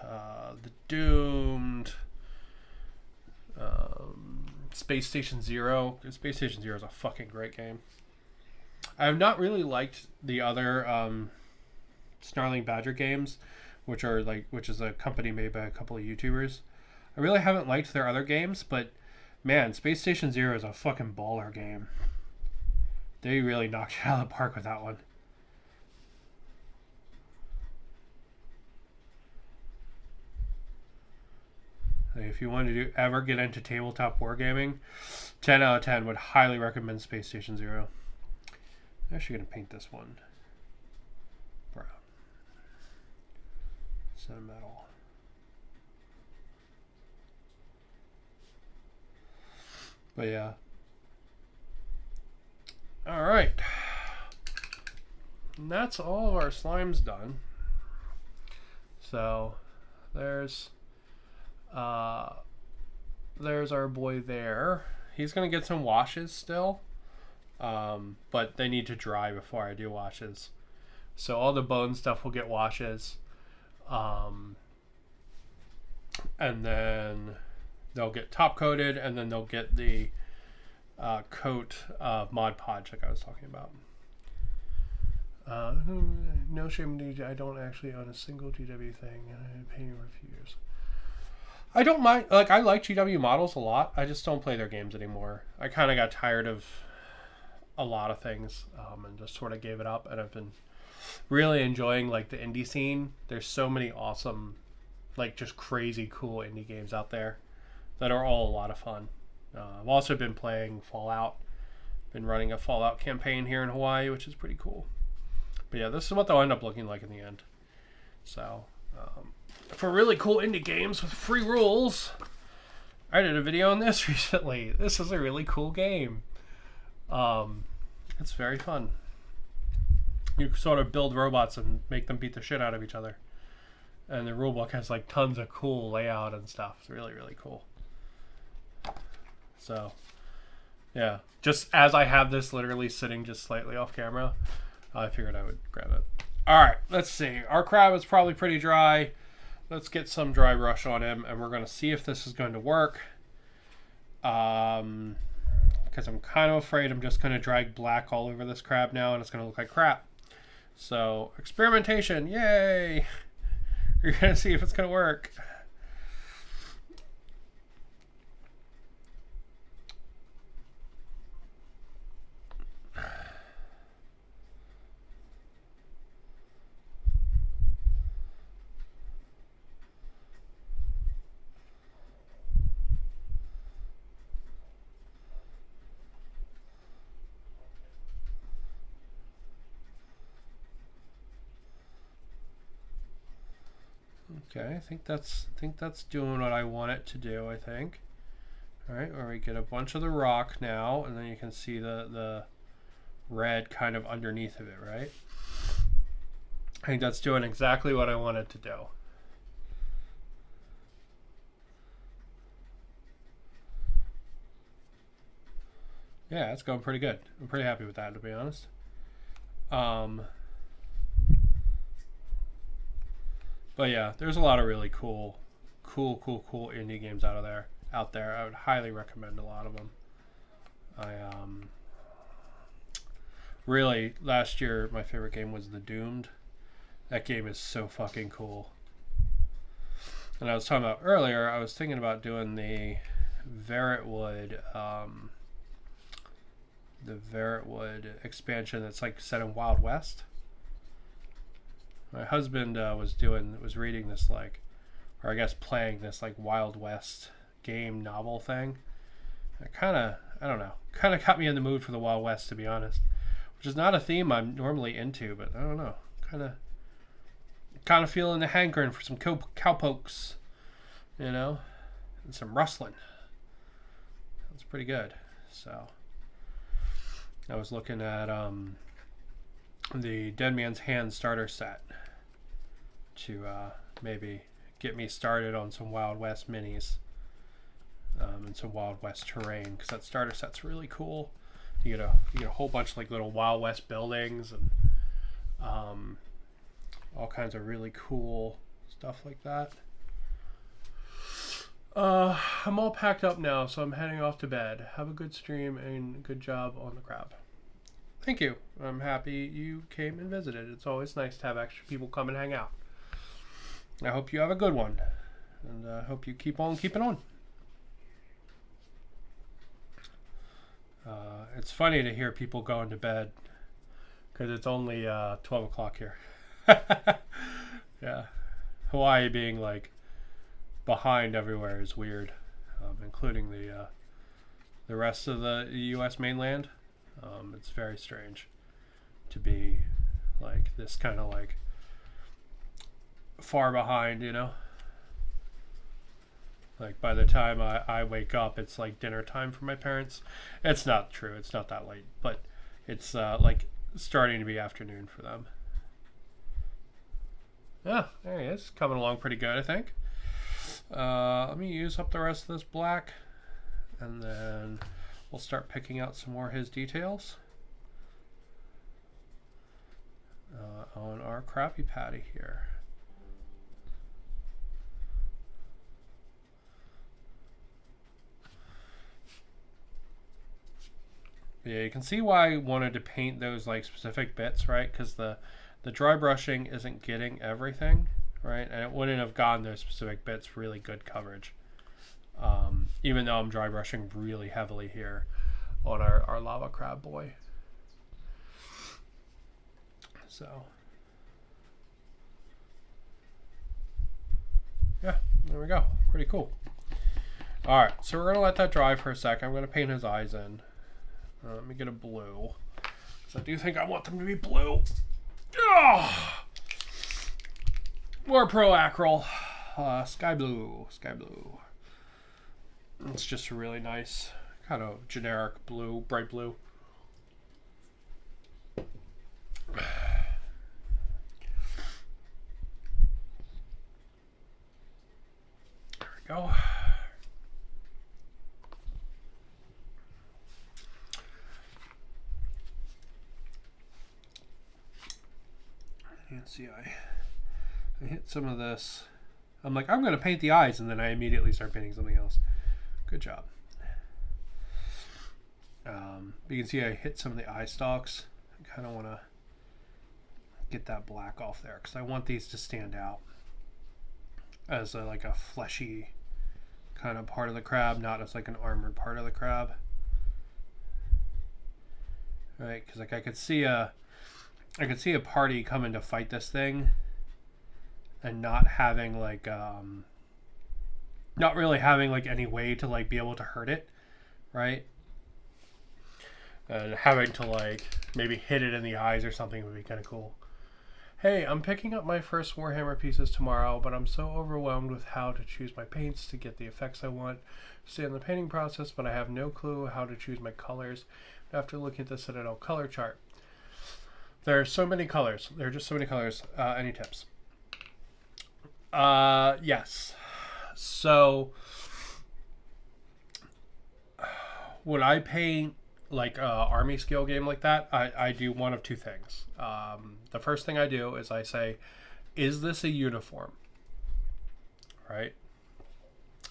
The Doomed, Space Station Zero. Space Station Zero is a fucking great game. I have not really liked the other Snarling Badger games, which is a company made by a couple of YouTubers. I really haven't liked their other games, but man, Space Station Zero is a fucking baller game. They really knocked it out of the park with that one. If you want to ever get into tabletop wargaming, 10 out of 10 would highly recommend Space Station Zero. I'm actually going to paint this one brown. Sentimental. But yeah. Alright. And that's all of our slimes done. So, there's our boy there. He's gonna get some washes still, but they need to dry before I do washes. So all the bone stuff will get washes, and then they'll get top coated, and then they'll get the coat of Mod Podge like I was talking about. No shame, I don't actually own a single GW thing, and I've been paying for a few years. I don't mind, like, I like GW models a lot. I just don't play their games anymore. I kind of got tired of a lot of things, and just sort of gave it up. And I've been really enjoying, like, the indie scene. There's so many awesome, like, just crazy cool indie games out there that are all a lot of fun. I've also been playing Fallout. Been running a Fallout campaign here in Hawaii, which is pretty cool. But yeah, this is what they'll end up looking like in the end. So, for really cool indie games with free rules, I did a video on this recently. This is a really cool game. It's very fun. You sort of build robots and make them beat the shit out of each other. And the rulebook has like tons of cool layout and stuff. It's really, really cool. So, yeah. Just as I have this literally sitting just slightly off camera, I figured I would grab it. Alright, let's see. Our crab is probably pretty dry. Let's get some dry brush on him, and we're going to see if this is going to work. Because I'm kind of afraid I'm just going to drag black all over this crab now, and it's going to look like crap. So, experimentation, yay! We're going to see if it's going to work. Okay, I think that's doing what I want it to do, I think. Alright, where we get a bunch of the rock now, and then you can see the red kind of underneath of it, right? I think that's doing exactly what I want it to do. Yeah, it's going pretty good. I'm pretty happy with that, to be honest. But yeah, there's a lot of really cool indie games out there. I would highly recommend a lot of them. Really, last year my favorite game was The Doomed. That game is so fucking cool. And I was talking about earlier, I was thinking about doing the Verretwood expansion that's like set in Wild West. My husband was reading this or I guess playing this Wild West game novel thing. It kind of got me in the mood for the Wild West, to be honest, which is not a theme I'm normally into, but I don't know, kind of feeling the hankering for some cowpokes, and some rustling. That's pretty good. So I was looking at the Dead Man's Hand starter set to maybe get me started on some Wild West minis and some Wild West terrain, because that starter set's really cool. You get a whole bunch of little Wild West buildings and all kinds of really cool stuff like that. I'm all packed up now, so I'm heading off to bed. Have a good stream and good job on the crab. Thank you. I'm happy you came and visited. It's always nice to have extra people come and hang out. I hope you have a good one, and I hope you keep on keeping on. It's funny to hear people going to bed because it's only 12 o'clock here. Yeah, Hawaii being behind everywhere is weird, including the rest of the U.S. mainland. It's very strange to be this kind of far behind, by the time I wake up, it's dinner time for my parents. It's not true. It's not that late, but it's starting to be afternoon for them. Yeah, there he is. Coming along pretty good, I think. Let me use up the rest of this black, and then we'll start picking out some more of his details on our Krabby Patty here. Yeah, you can see why I wanted to paint those specific bits, right? Because the dry brushing isn't getting everything, right? And it wouldn't have gotten those specific bits really good coverage. Even though I'm dry brushing really heavily here on our lava crab boy. So, yeah, there we go. Pretty cool. All right, so we're going to let that dry for a second. I'm going to paint his eyes in. Let me get a blue, because I do think I want them to be blue. Oh! More Pro Acryl. Sky blue. It's just a really nice, kind of generic blue, bright blue. There we go. You can see I hit some of this. I'm I'm going to paint the eyes, and then I immediately start painting something else. Good job. You can see I hit some of the eye stalks. I kind of want to get that black off there because I want these to stand out as a fleshy kind of part of the crab, not as an armored part of the crab. Right? Because I could see a party coming to fight this thing and not having not really having any way to be able to hurt it, right? And having to maybe hit it in the eyes or something would be kind of cool. hey, I'm picking up my first Warhammer pieces tomorrow, but I'm so overwhelmed with how to choose my paints to get the effects I want. Stay in the painting process, but I have no clue how to choose my colors after looking at the Citadel color chart. There are so many colors. There are just so many colors. Any tips? Yes. So when I paint like a army scale game like that, I do one of two things. The first thing I do is I say, is this a uniform? Right?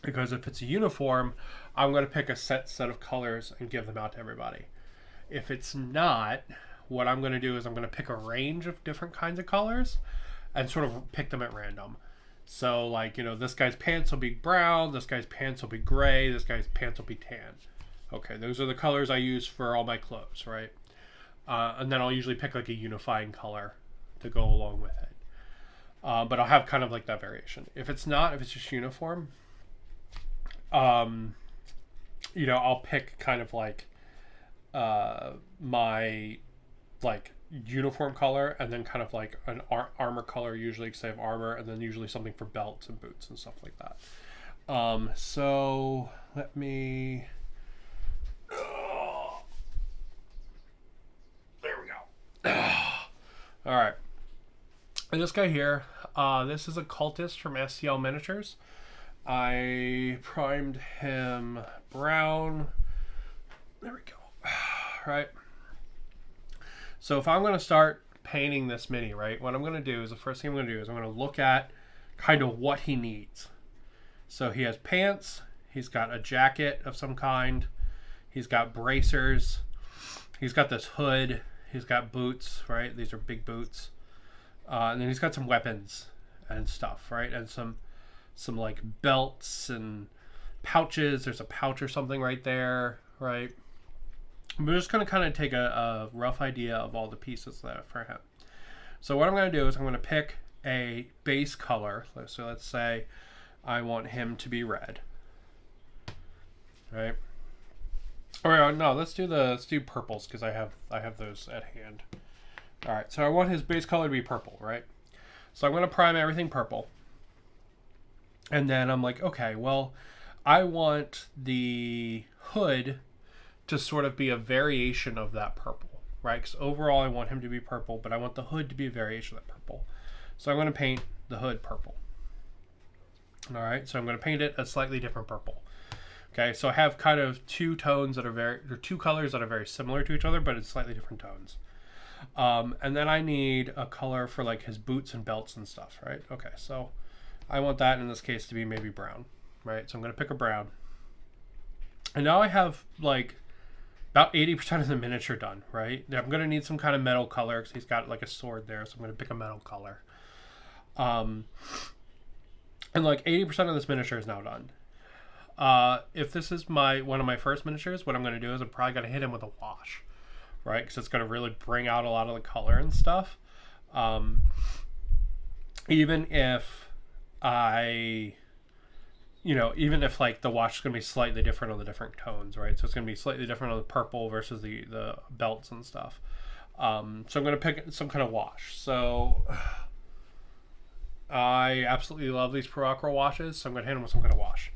Because if it's a uniform, I'm going to pick a set of colors and give them out to everybody. If it's not, what I'm going to do is I'm going to pick a range of different kinds of colors and sort of pick them at random. So like, you know, this guy's pants will be brown, this guy's pants will be gray, this guy's pants will be tan. Okay, those are the colors I use for all my clothes, right? And then I'll usually pick like a unifying color to go along with it. But I'll have kind of like that variation. If it's not, if it's just uniform, you know, I'll pick kind of like my like uniform color and then kind of like an armor color usually because I have armor, and then usually something for belts and boots and stuff like that. So let me... There we go. All right. And this guy here, this is a cultist from STL Miniatures. I primed him brown. There we go. Right. So if I'm going to start painting this mini, right, what I'm going to do is the first thing I'm going to do is I'm going to look at kind of what he needs. So he has pants. He's got a jacket of some kind. He's got bracers. He's got this hood. He's got boots, right? These are big boots. And then he's got some weapons and stuff, right? And some like belts and pouches. There's a pouch or something right there, right? We're just going to kind of take a rough idea of all the pieces that for him. So what I'm going to do is I'm going to pick a base color. So let's say I want him to be red, right? Or no, let's do purples because I have those at hand. All right, so I want his base color to be purple, right? So I'm going to prime everything purple. And then I'm like, okay, well, I want the hood to sort of be a variation of that purple, right? Because overall I want him to be purple, but I want the hood to be a variation of that purple. So I'm going to paint the hood purple. All right, so I'm going to paint it a slightly different purple. Okay, so I have kind of two colors that are very similar to each other, but it's slightly different tones. And then I need a color for like his boots and belts and stuff, right? Okay, so I want that in this case to be maybe brown, right? So I'm going to pick a brown. And now I have like about 80% of the miniature done, right? I'm going to need some kind of metal color because he's got like a sword there, so I'm going to pick a metal color. And like 80% of this miniature is now done. If this is one of my first miniatures, what I'm going to do is I'm probably going to hit him with a wash, right? Because it's going to really bring out a lot of the color and stuff. Even if even if like the wash is going to be slightly different on the different tones, right? So it's going to be slightly different on the purple versus the belts and stuff. So I'm going to pick some kind of wash. So I absolutely love these Pro Acro washes, so I'm going to hit him with some kind of wash,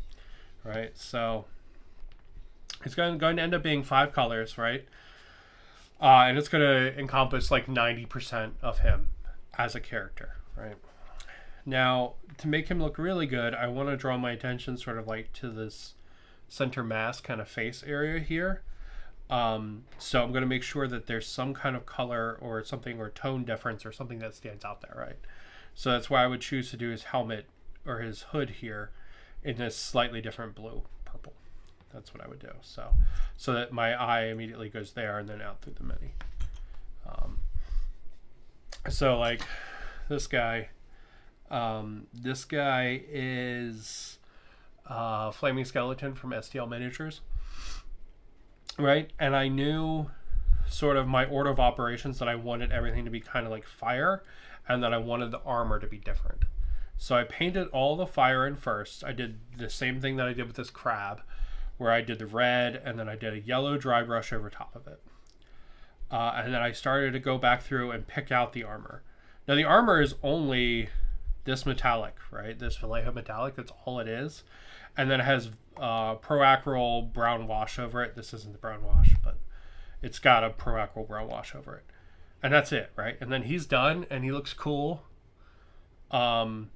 right? So it's going to end up being 5 colors, right? And it's going to encompass like 90% of him as a character, right? Now, to make him look really good, I want to draw my attention sort of like to this center mass kind of face area here. So I'm going to make sure that there's some kind of color or something or tone difference or something that stands out there, right? So that's why I would choose to do his helmet or his hood here in this slightly different blue purple. That's what I would do. So that my eye immediately goes there and then out through the mini. So like this guy is Flaming Skeleton from STL Miniatures, right? And I knew sort of my order of operations that I wanted everything to be kind of like fire and that I wanted the armor to be different. So I painted all the fire in first. I did the same thing that I did with this crab, where I did the red and then I did a yellow dry brush over top of it. And then I started to go back through and pick out the armor. Now the armor is only this metallic, right? This Vallejo metallic, that's all it is. And then it has Proacryl brown wash over it. This isn't the brown wash, but it's got a Proacryl brown wash over it. And that's it, right? And then he's done, and he looks cool. And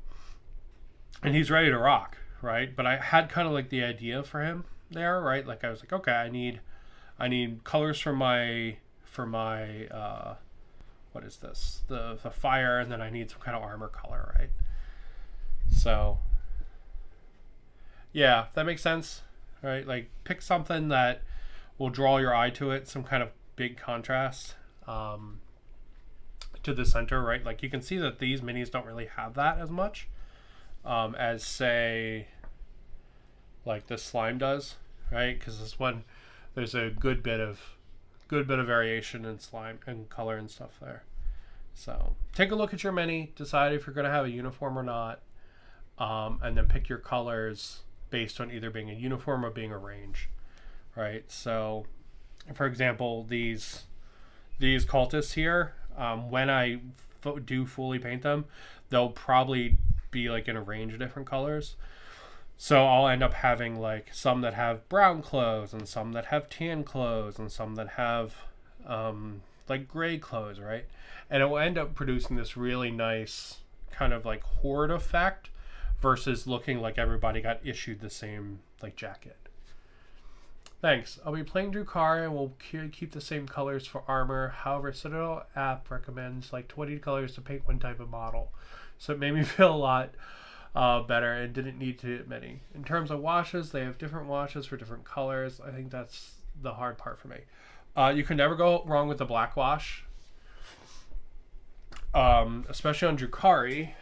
he's ready to rock, right? But I had kind of like the idea for him there, right? Like I was like, okay, I need colors for my what is this? The fire, and then I need some kind of armor color, right? So yeah, that makes sense, right? Like pick something that will draw your eye to it, some kind of big contrast to the center, right? Like you can see that these minis don't really have that as much as say like this slime does, right? Because this one, there's a good bit of variation in slime and color and stuff there. So take a look at your mini, decide if you're going to have a uniform or not, and then pick your colors based on either being a uniform or being a range, right? So for example, these cultists here, when I do fully paint them, they'll probably be like in a range of different colors. So I'll end up having like some that have brown clothes and some that have tan clothes and some that have like gray clothes, right? And it will end up producing this really nice kind of like horde effect versus looking like everybody got issued the same like jacket. Thanks. I'll be playing Drukhari and will keep the same colors for armor. However, Citadel app recommends like 20 colors to paint one type of model. So it made me feel a lot better and didn't need to many. In terms of washes, they have different washes for different colors. I think that's the hard part for me. You can never go wrong with the black wash, especially on Drukhari.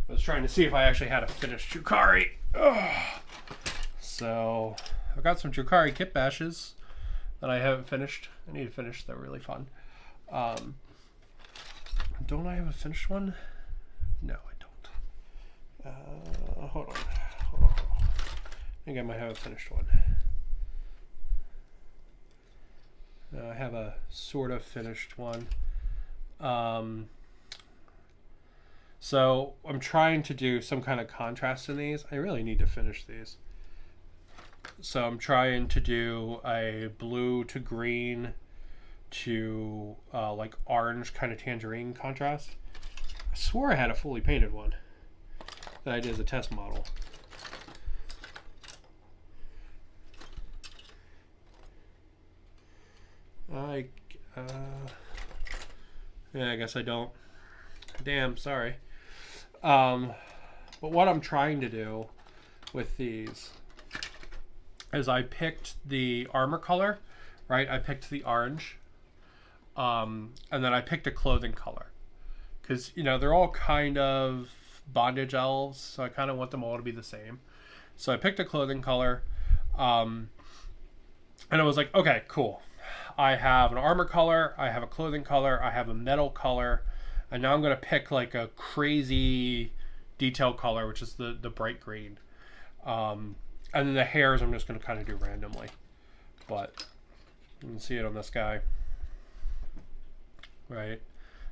I was trying to see if I actually had a finished Drukhari. So I've got some Drukhari kit bashes that I haven't finished. I need to finish. They're really fun. Don't I have a finished one? No, I don't. Hold on. I think I might have a finished one. I have a sort of finished one. So I'm trying to do some kind of contrast in these. I really need to finish these. So I'm trying to do a blue to green to like orange kind of tangerine contrast. I swore I had a fully painted one that I did as a test model. Yeah, I guess I don't. Damn, sorry. But what I'm trying to do with these is I picked the armor color, right? I picked the orange, and then I picked a clothing color because, you know, they're all kind of bondage elves, so I kind of want them all to be the same. So I picked a clothing color, and I was like, okay, cool. I have an armor color, I have a clothing color, I have a metal color, and now I'm going to pick like a crazy detail color, which is the bright green. And then the hairs I'm just going to kind of do randomly. But you can see it on this guy. Right?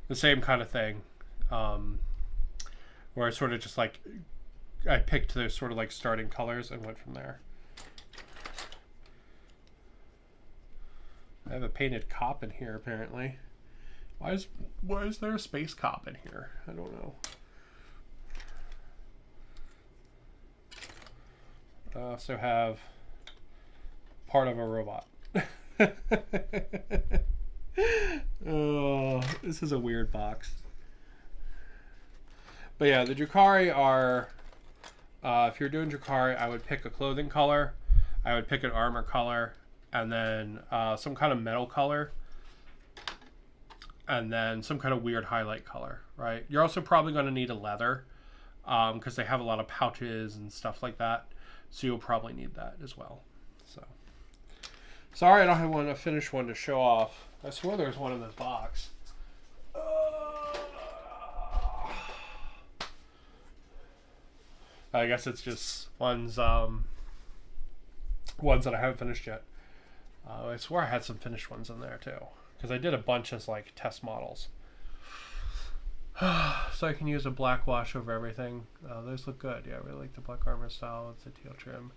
The same kind of thing. Where I sort of just like, I picked the sort of like starting colors and went from there. I have a painted cop in here apparently. Why is there a space cop in here? I don't know. I also have part of a robot. Oh, this is a weird box. But yeah, the Drukhari are, if you're doing Drukhari, I would pick a clothing color, I would pick an armor color, and then some kind of metal color, and then some kind of weird highlight color, right? You're also probably going to need a leather because they have a lot of pouches and stuff like that. So you'll probably need that as well. So sorry I don't have a finished one to show off. I swear there's one in this box. I guess it's just one's ones that I haven't finished yet. I swore I had some finished ones in there too, because I did a bunch as like test models. So I can use a black wash over everything. Those look good. Yeah, I really like the black armor style with the teal trim.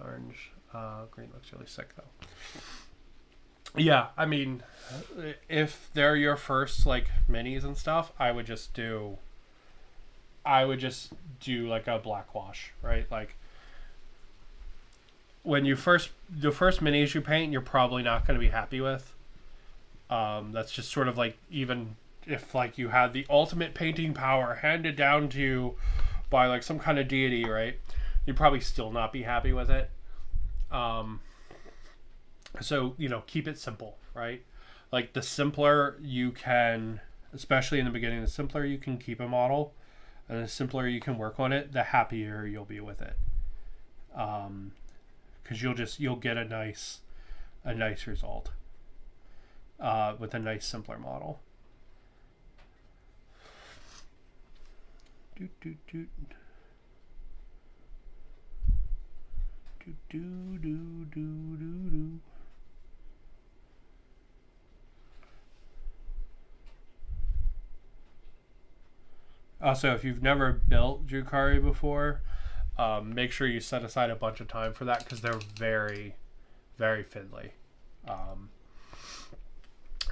Orange, green looks really sick though. Yeah, I mean, if they're your first like minis and stuff, I would just do like a black wash, right? Like when the first minis you paint, you're probably not going to be happy with. That's just sort of like, even if like you had the ultimate painting power handed down to you by like some kind of deity, right? You'd probably still not be happy with it. So, you know, keep it simple, right? Like the simpler you can, especially in the beginning, the simpler you can keep a model and the simpler you can work on it, the happier you'll be with it. Because you'll get a nice result with a nice simpler model. Do do do do do do do do. Also, if you've never built Drukhari before, make sure you set aside a bunch of time for that, because they're very, very fiddly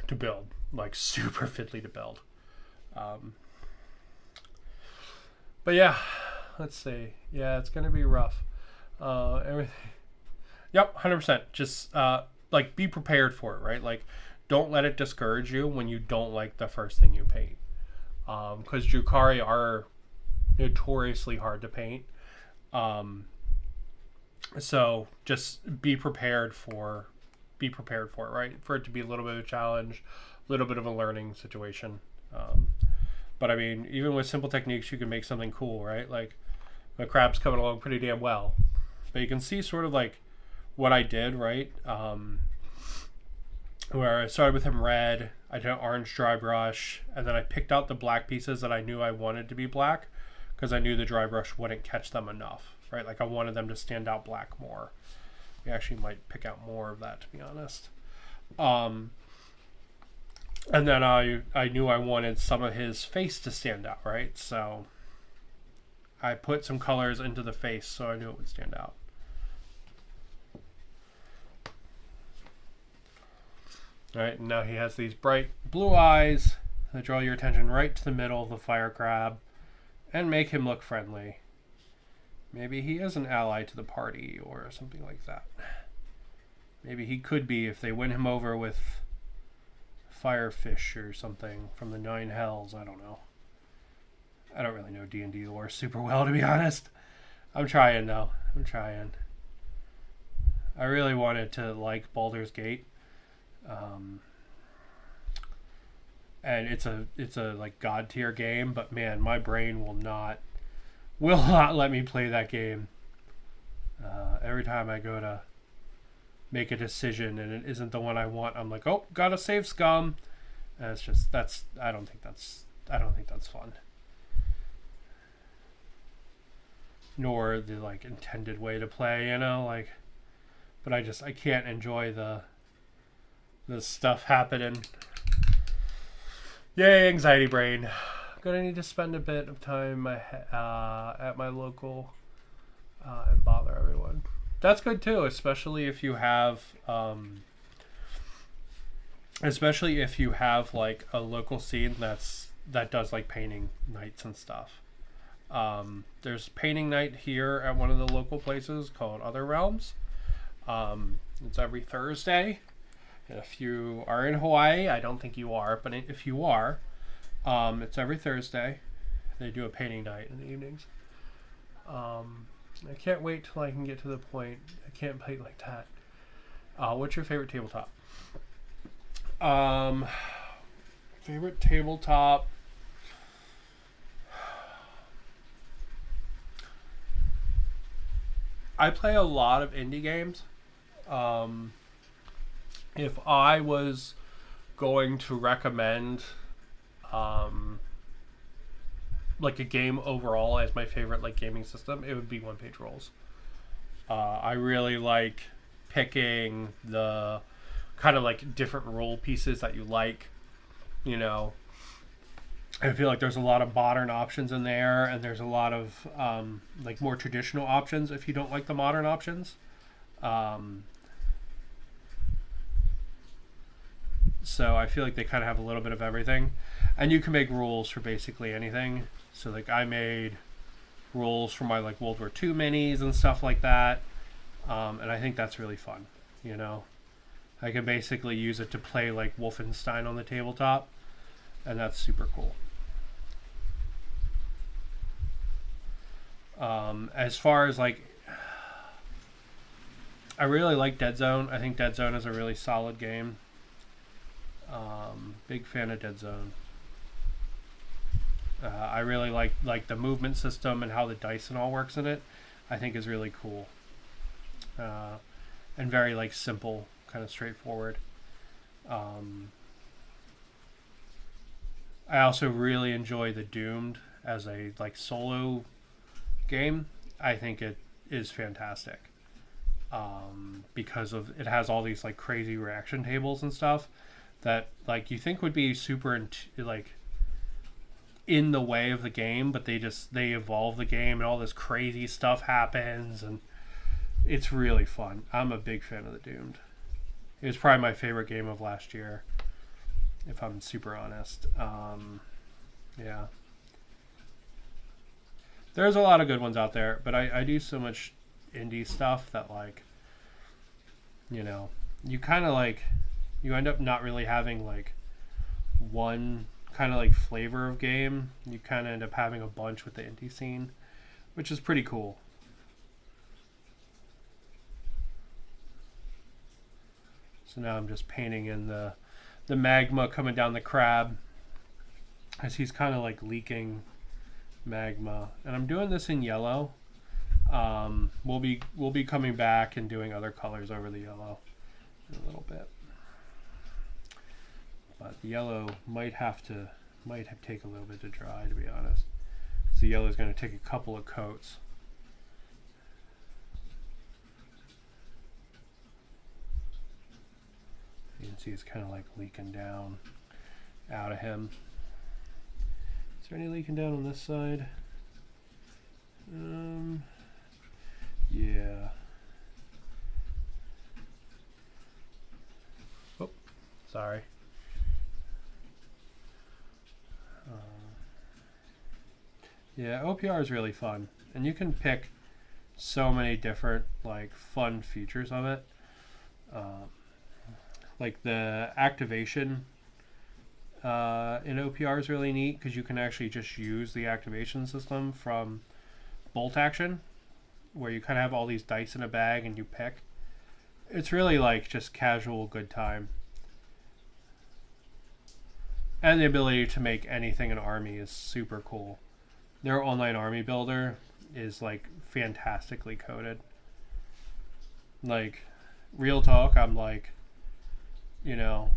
to build. Like, super fiddly to build. But yeah, let's see. Yeah, it's going to be rough. Everything. Yep, 100%. Just, like, be prepared for it, right? Like, don't let it discourage you when you don't like the first thing you paint. Because Drukhari are notoriously hard to paint. So just be prepared for it, right? For it to be a little bit of a challenge, a little bit of a learning situation. But I mean, even with simple techniques, you can make something cool, right? Like the crab's coming along pretty damn well. But you can see sort of like what I did, right? Where I started with him red, I did an orange dry brush, and then I picked out the black pieces that I knew I wanted to be black, because I knew the dry brush wouldn't catch them enough, right? Like I wanted them to stand out black more. We actually might pick out more of that, to be honest. And then I knew I wanted some of his face to stand out, right? So I put some colors into the face so I knew it would stand out. All right, and now he has these bright blue eyes that draw your attention right to the middle of the fire crab and make him look friendly. Maybe he is an ally to the party or something like that. Maybe he could be if they win him over with Firefish or something from the Nine Hells. I don't know. I don't really know D&D lore super well, to be honest. I'm trying, though. I'm trying. I really wanted to like Baldur's Gate. And it's a like god tier game, but man, my brain will not let me play that game. Every time I go to make a decision and it isn't the one I want, I'm like, oh, gotta save scum. And it's just, I don't think that's fun. Nor the like intended way to play, you know, like, but I can't enjoy the stuff happening. Yay, anxiety brain. I'm gonna need to spend a bit of time at my local and bother everyone. That's good too, especially if you have like a local scene that does like painting nights and stuff. There's painting night here at one of the local places called Other Realms. It's every Thursday. If you are in Hawaii, I don't think you are, but if you are, it's every Thursday. They do a painting night in the evenings. I can't wait till I can get to the point. I can't paint like that. What's your favorite tabletop? Favorite tabletop? I play a lot of indie games. If I was going to recommend like a game overall as my favorite like gaming system, it would be One Page Rolls. I really like picking the kind of like different role pieces that you like. You know, I feel like there's a lot of modern options in there, and there's a lot of like more traditional options if you don't like the modern options. So I feel like they kind of have a little bit of everything, and you can make rules for basically anything. So like I made rules for my like World War II minis and stuff like that, and I think that's really fun. You know, I can basically use it to play like Wolfenstein on the tabletop, and that's super cool. As far as like, I really like Dead Zone. I think Dead Zone is a really solid game. Big fan of Dead Zone. I really like the movement system and how the dice and all works in it. I think is really cool, and very like simple, kind of straightforward. I also really enjoy the Doomed as a like solo game. I think it is fantastic, because of it has all these like crazy reaction tables and stuff that like you think would be super like in the way of the game, but they evolve the game and all this crazy stuff happens, and it's really fun. I'm a big fan of the Doomed. It was probably my favorite game of last year, if I'm super honest. Yeah. There's a lot of good ones out there, but I do so much indie stuff that like, you know, you kind of like, you end up not really having like one kind of like flavor of game. You kind of end up having a bunch with the indie scene, which is pretty cool. So now I'm just painting in the magma coming down the crab, as he's kind of like leaking magma, and I'm doing this in yellow. We'll be coming back and doing other colors over the yellow in a little bit, but the yellow might have to take a little bit to dry, to be honest. So the yellow is going to take a couple of coats. You can see it's kind of like leaking down out of him. Is there any leaking down on this side? Yeah. Oh, sorry. Yeah, OPR is really fun, and you can pick so many different like fun features of it. Like the activation in OPR is really neat because you can actually just use the activation system from bolt action, where you kind of have all these dice in a bag and you pick. It's really like just casual good time. And the ability to make anything an army is super cool. Their online army builder is like fantastically coded. Like, real talk, I'm like, you know,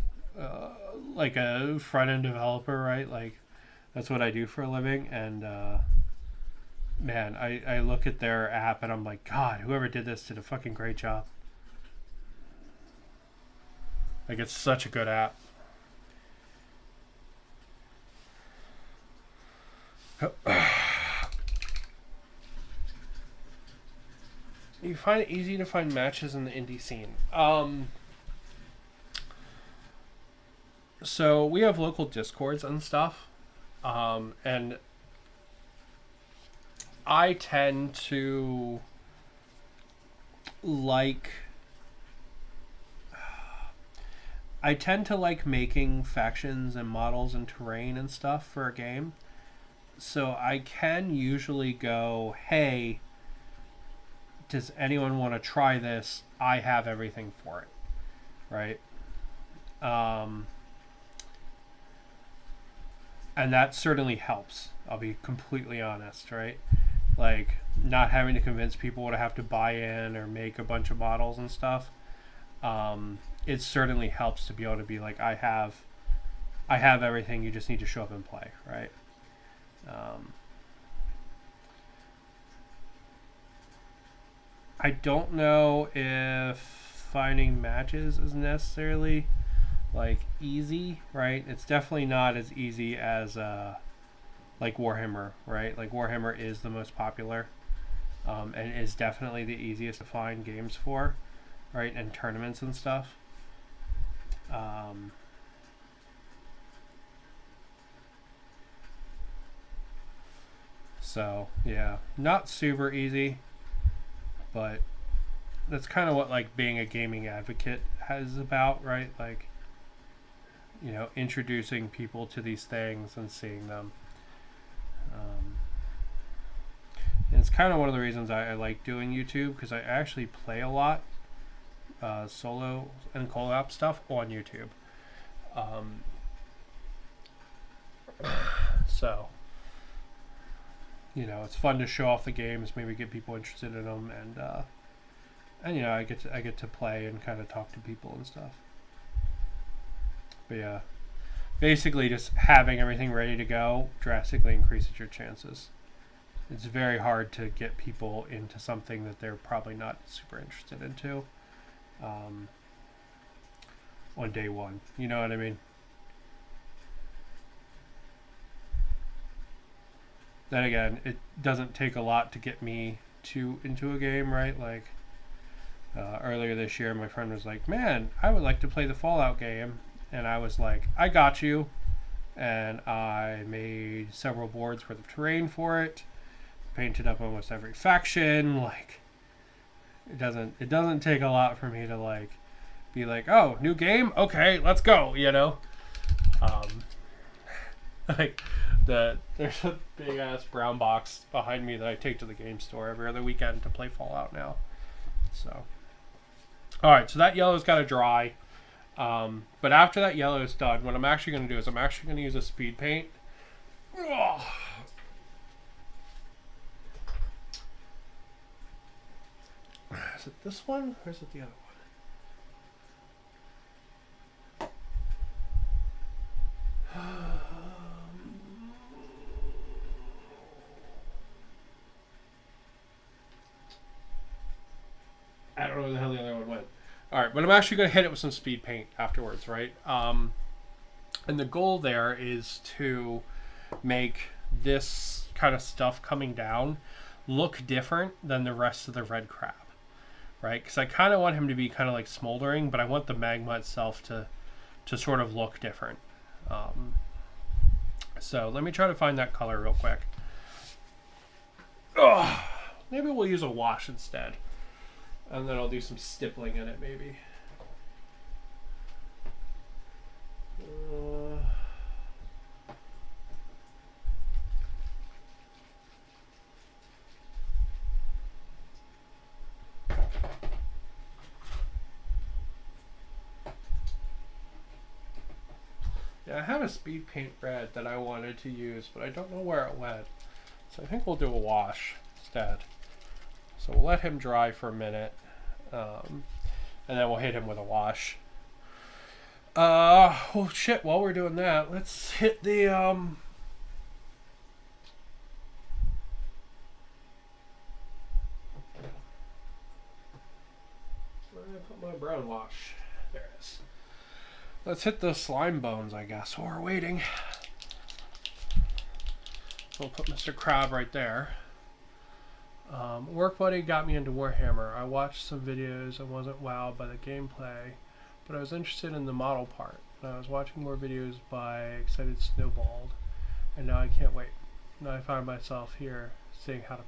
like a front end developer, right? Like, that's what I do for a living. And man, I look at their app and I'm like, God, whoever did this did a fucking great job. Like, it's such a good app. You find it easy to find matches in the indie scene. So we have local discords and stuff, and I tend to like making factions and models and terrain and stuff for a game. So I can usually go, hey, does anyone want to try this? I have everything for it, right? And that certainly helps. I'll be completely honest, right? Like, not having to convince people to have to buy in or make a bunch of models and stuff. It certainly helps to be able to be like, I have everything. You just need to show up and play, right? I don't know if finding matches is necessarily like easy, right? It's definitely not as easy as like Warhammer, right? Like Warhammer is the most popular, and is definitely the easiest to find games for, right? And tournaments and stuff. So yeah, not super easy, but that's kind of what like being a gaming advocate is about, right? Like, you know, introducing people to these things and seeing them. And it's kind of one of the reasons I like doing YouTube, because I actually play a lot solo and collab stuff on YouTube. So, you know, it's fun to show off the games, maybe get people interested in them, and you know, I get to play and kind of talk to people and stuff. But yeah, basically just having everything ready to go drastically increases your chances. It's very hard to get people into something that they're probably not super interested into on day one. You know what I mean? Then again, it doesn't take a lot to get me into a game, right? Like earlier this year, my friend was like, "Man, I would like to play the Fallout game," and I was like, "I got you," and I made several boards worth of terrain for it, painted up almost every faction. Like, it doesn't take a lot for me to like be like, "Oh, new game, okay, let's go," you know. Like there's a big ass brown box behind me that I take to the game store every other weekend to play Fallout now. So, all right, so that yellow's got to dry. But after that yellow is done, what I'm actually going to do is I'm actually going to use a speed paint. Ugh. Is it this one or is it the other one? I don't know where the hell the other one went. Alright, but I'm actually going to hit it with some speed paint afterwards, right? And the goal there is to make this kind of stuff coming down look different than the rest of the red crab, right? Because I kind of want him to be kind of like smoldering, but I want the magma itself to sort of look different. So let me try to find that color real quick. Ugh. Maybe we'll use a wash instead. And then I'll do some stippling in it, maybe. Yeah, I have a speed paint red that I wanted to use, but I don't know where it went. So I think we'll do a wash instead. So we'll let him dry for a minute, and then we'll hit him with a wash. Well, shit, while we're doing that, let's hit the, where did I put my brown wash? There it is. Let's hit the slime bones, I guess, while we're waiting. We'll put Mr. Crab right there. Work buddy got me into Warhammer. I watched some videos and wasn't wowed by the gameplay, but I was interested in the model part. And I was watching more videos by Excited Snowballed, and now I can't wait. Now I find myself here seeing how to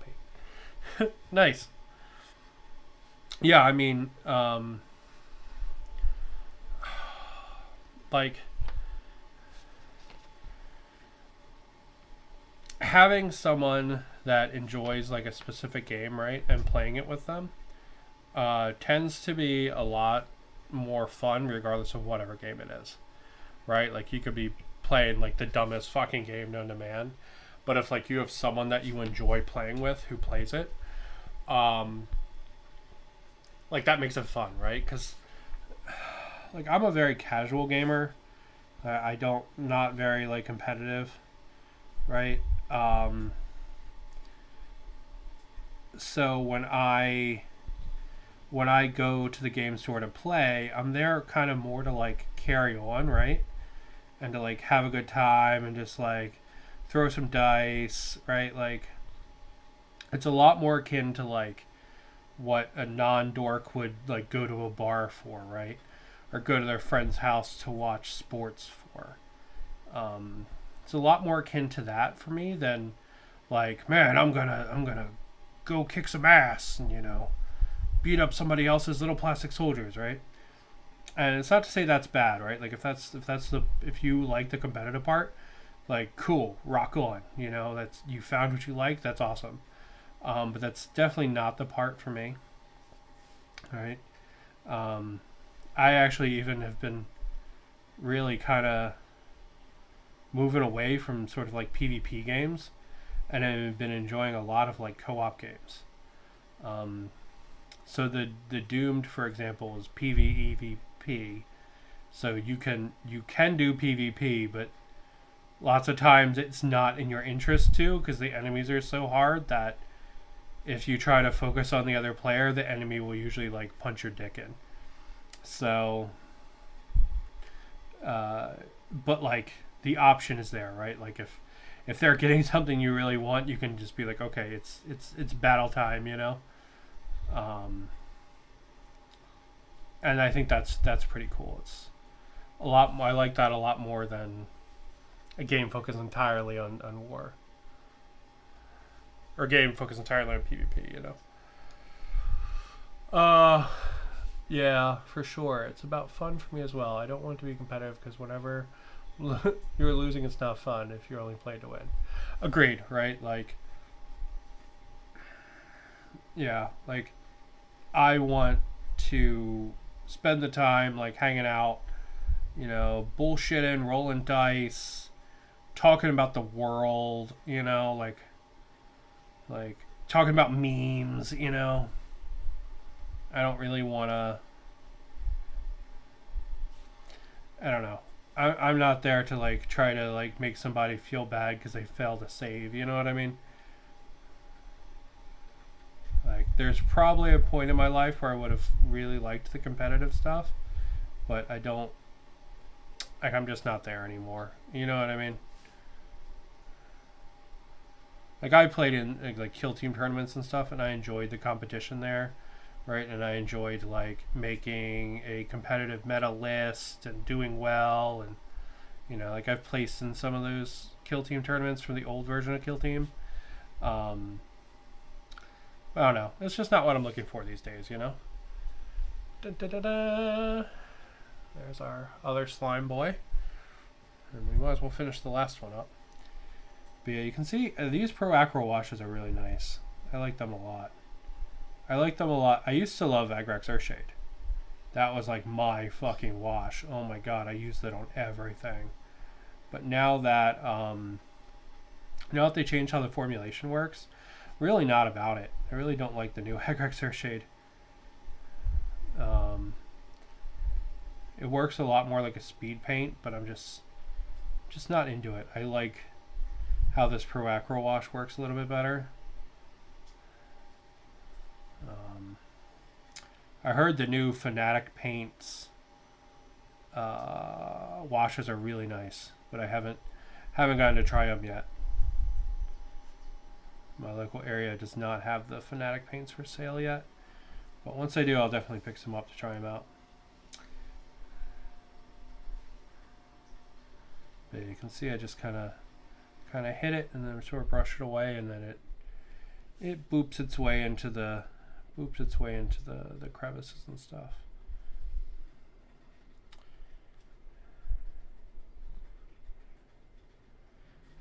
paint. Nice. Yeah, I mean, like, having someone that enjoys like a specific game, right, and playing it with them tends to be a lot more fun regardless of whatever game it is, right? Like, you could be playing like the dumbest fucking game known to man, but if like you have someone that you enjoy playing with who plays it, like, that makes it fun, right? Because like, I'm a very casual gamer. I don't, not very like competitive, right? So when when I go to the game store to play, I'm there kind of more to like carry on, right? And to like have a good time and just like throw some dice, right? Like it's a lot more akin to like what a non-dork would like go to a bar for, right? Or go to their friend's house to watch sports for. It's a lot more akin to that for me than like, man, I'm gonna go kick some ass and, you know, beat up somebody else's little plastic soldiers, right? And it's not to say that's bad, right? Like if you like the competitive part, like cool, rock on. You know, that's you found what you like. That's awesome. But that's definitely not the part for me. All right. I actually even have been really kind of moving away from sort of like PvP games, and I've been enjoying a lot of like co-op games. So the Doomed, for example, is PvEVP. So you can do PvP, but lots of times it's not in your interest to, because the enemies are so hard that if you try to focus on the other player, the enemy will usually like punch your dick in. So, but like the option is there, right? Like if they're getting something you really want, you can just be like, okay, it's battle time, you know. And I think that's pretty cool. It's a lot. I like that a lot more than a game focused entirely on war, or a game focused entirely on PvP. You know. Yeah, for sure. It's about fun for me as well. I don't want to be competitive because whenever you're losing, it's not fun if you're only playing to win. Agreed, right? Like, yeah, like I want to spend the time like hanging out, you know, bullshitting, rolling dice, talking about the world, you know, like talking about memes, you know. I don't really want to, I don't know. I'm not there to like try to like make somebody feel bad because they failed to save, you know what I mean? Like there's probably a point in my life where I would have really liked the competitive stuff, but I don't, like I'm just not there anymore. You know what I mean? Like I played in like kill team tournaments and stuff, and I enjoyed the competition there. Right, and I enjoyed like making a competitive meta list and doing well, and you know, like I've placed in some of those kill team tournaments from the old version of kill team. I don't know. It's just not what I'm looking for these days, you know. Dun, dun, dun, dun. There's our other slime boy, and we might as well finish the last one up. But yeah, you can see these Pro Acro washes are really nice. I like them a lot. I used to love Agrax Earthshade. That was like my fucking wash. Oh my god, I used it on everything. But now that they changed how the formulation works, really not about it. I really don't like the new Agrax Earthshade. It works a lot more like a speed paint, but I'm just not into it. I like how this Pro Acro wash works a little bit better. I heard the new Fnatic paints washes are really nice, but I haven't gotten to try them yet. My local area does not have the Fnatic paints for sale yet, but once I do, I'll definitely pick some up to try them out. But you can see I just kind of hit it and then sort of brush it away, and then it boops its way into the crevices and stuff.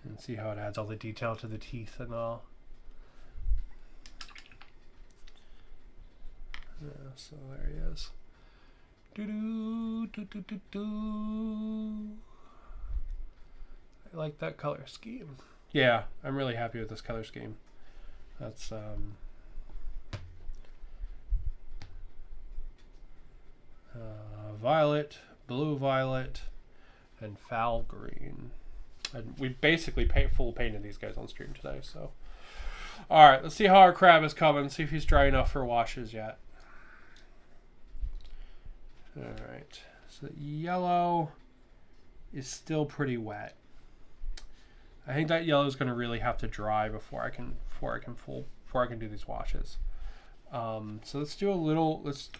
And see how it adds all the detail to the teeth and all. Yeah, so there he is. I like that color scheme. Yeah, I'm really happy with this color scheme. That's violet, blue violet, and foul green. And we basically full painted these guys on stream today. So, all right, let's see how our crab is coming. See if he's dry enough for washes yet. All right, so yellow is still pretty wet. I think that yellow is going to really have to dry before I can do these washes. So let's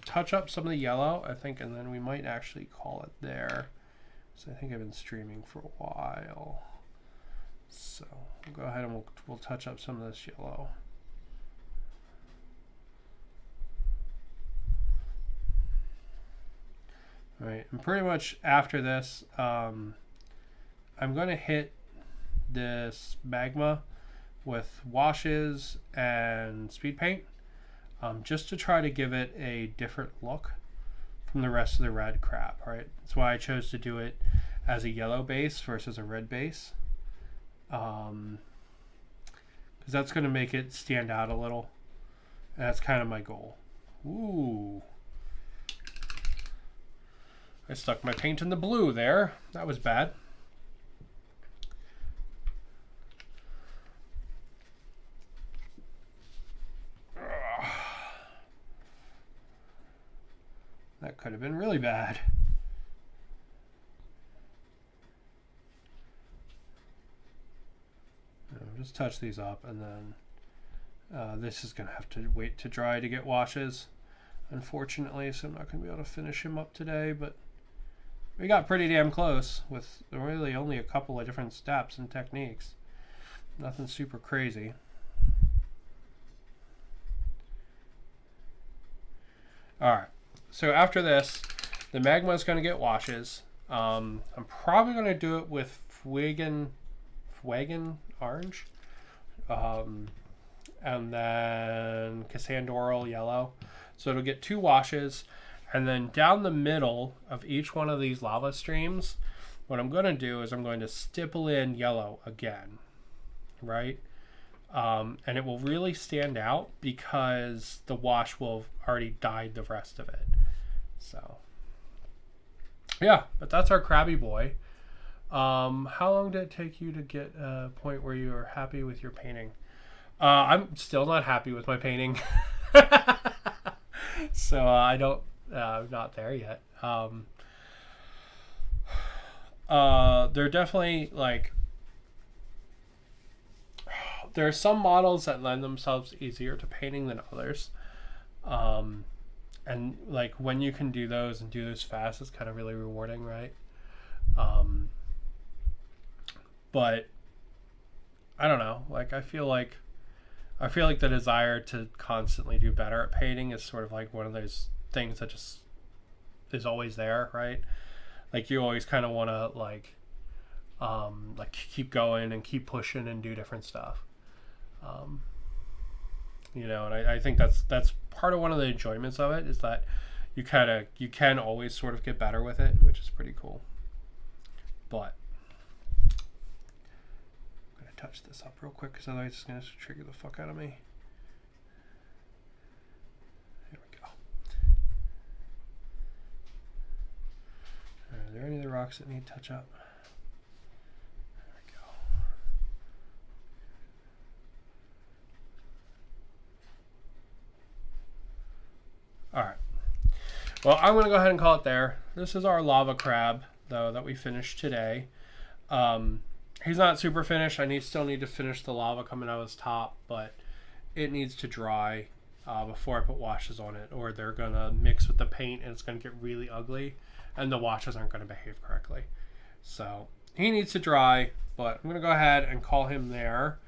touch up some of the yellow, I think, and then we might actually call it there. So I think I've been streaming for a while. So we'll go ahead and we'll touch up some of this yellow. All right, and pretty much after this, I'm going to hit this magma with washes and speed paint, just to try to give it a different look from the rest of the red crap. Right, that's why I chose to do it as a yellow base versus a red base, because that's going to make it stand out a little, and that's kind of my goal. Ooh, I stuck my paint in the blue there. That was bad. That could have been really bad. Just touch these up, and then this is going to have to wait to dry to get washes, unfortunately, so I'm not going to be able to finish him up today, but we got pretty damn close with really only a couple of different steps and techniques. Nothing super crazy. Alright, so after this, the magma is going to get washes. I'm probably going to do it with Fuegan orange, and then Cassandoral yellow. So it'll get 2 washes. And then down the middle of each one of these lava streams, what I'm going to do is I'm going to stipple in yellow again, right? And it will really stand out because the wash will have already dyed the rest of it. So, yeah, but that's our crabby boy. How long did it take you to get a point where you are happy with your painting? I'm still not happy with my painting. So I'm not there yet. They're definitely there are some models that lend themselves easier to painting than others. And when you can do those and do those fast, it's kind of really rewarding, right? But I don't know. I feel like the desire to constantly do better at painting is sort of like one of those things that just is always there, right? You always kind of want to keep going and keep pushing and do different stuff. And I think that's part of one of the enjoyments of it, is that you can always sort of get better with it, which is pretty cool. But I'm gonna touch this up real quick because otherwise it's gonna trigger the fuck out of me. There we go. Are there any of the rocks that need touch up? There we go. Alright. Well, I'm going to go ahead and call it there. This is our lava crab, though, that we finished today. He's not super finished. I still need to finish the lava coming out of his top, but it needs to dry before I put washes on it, or they're going to mix with the paint and it's going to get really ugly, and the washes aren't going to behave correctly. So he needs to dry, but I'm going to go ahead and call him there.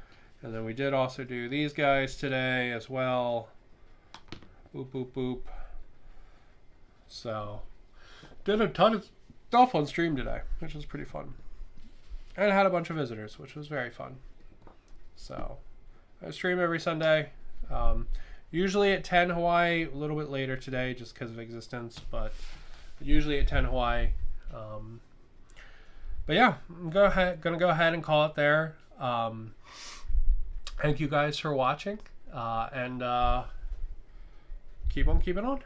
And then we did also do these guys today as well. Boop, boop, boop. So did a ton of stuff on stream today, which was pretty fun. And I had a bunch of visitors, which was very fun. So I stream every Sunday. Usually at 10 Hawaii, a little bit later today just because of existence, but usually at 10 Hawaii. But yeah, I'm gonna go ahead and call it there. Thank you guys for watching, and keep on keeping on.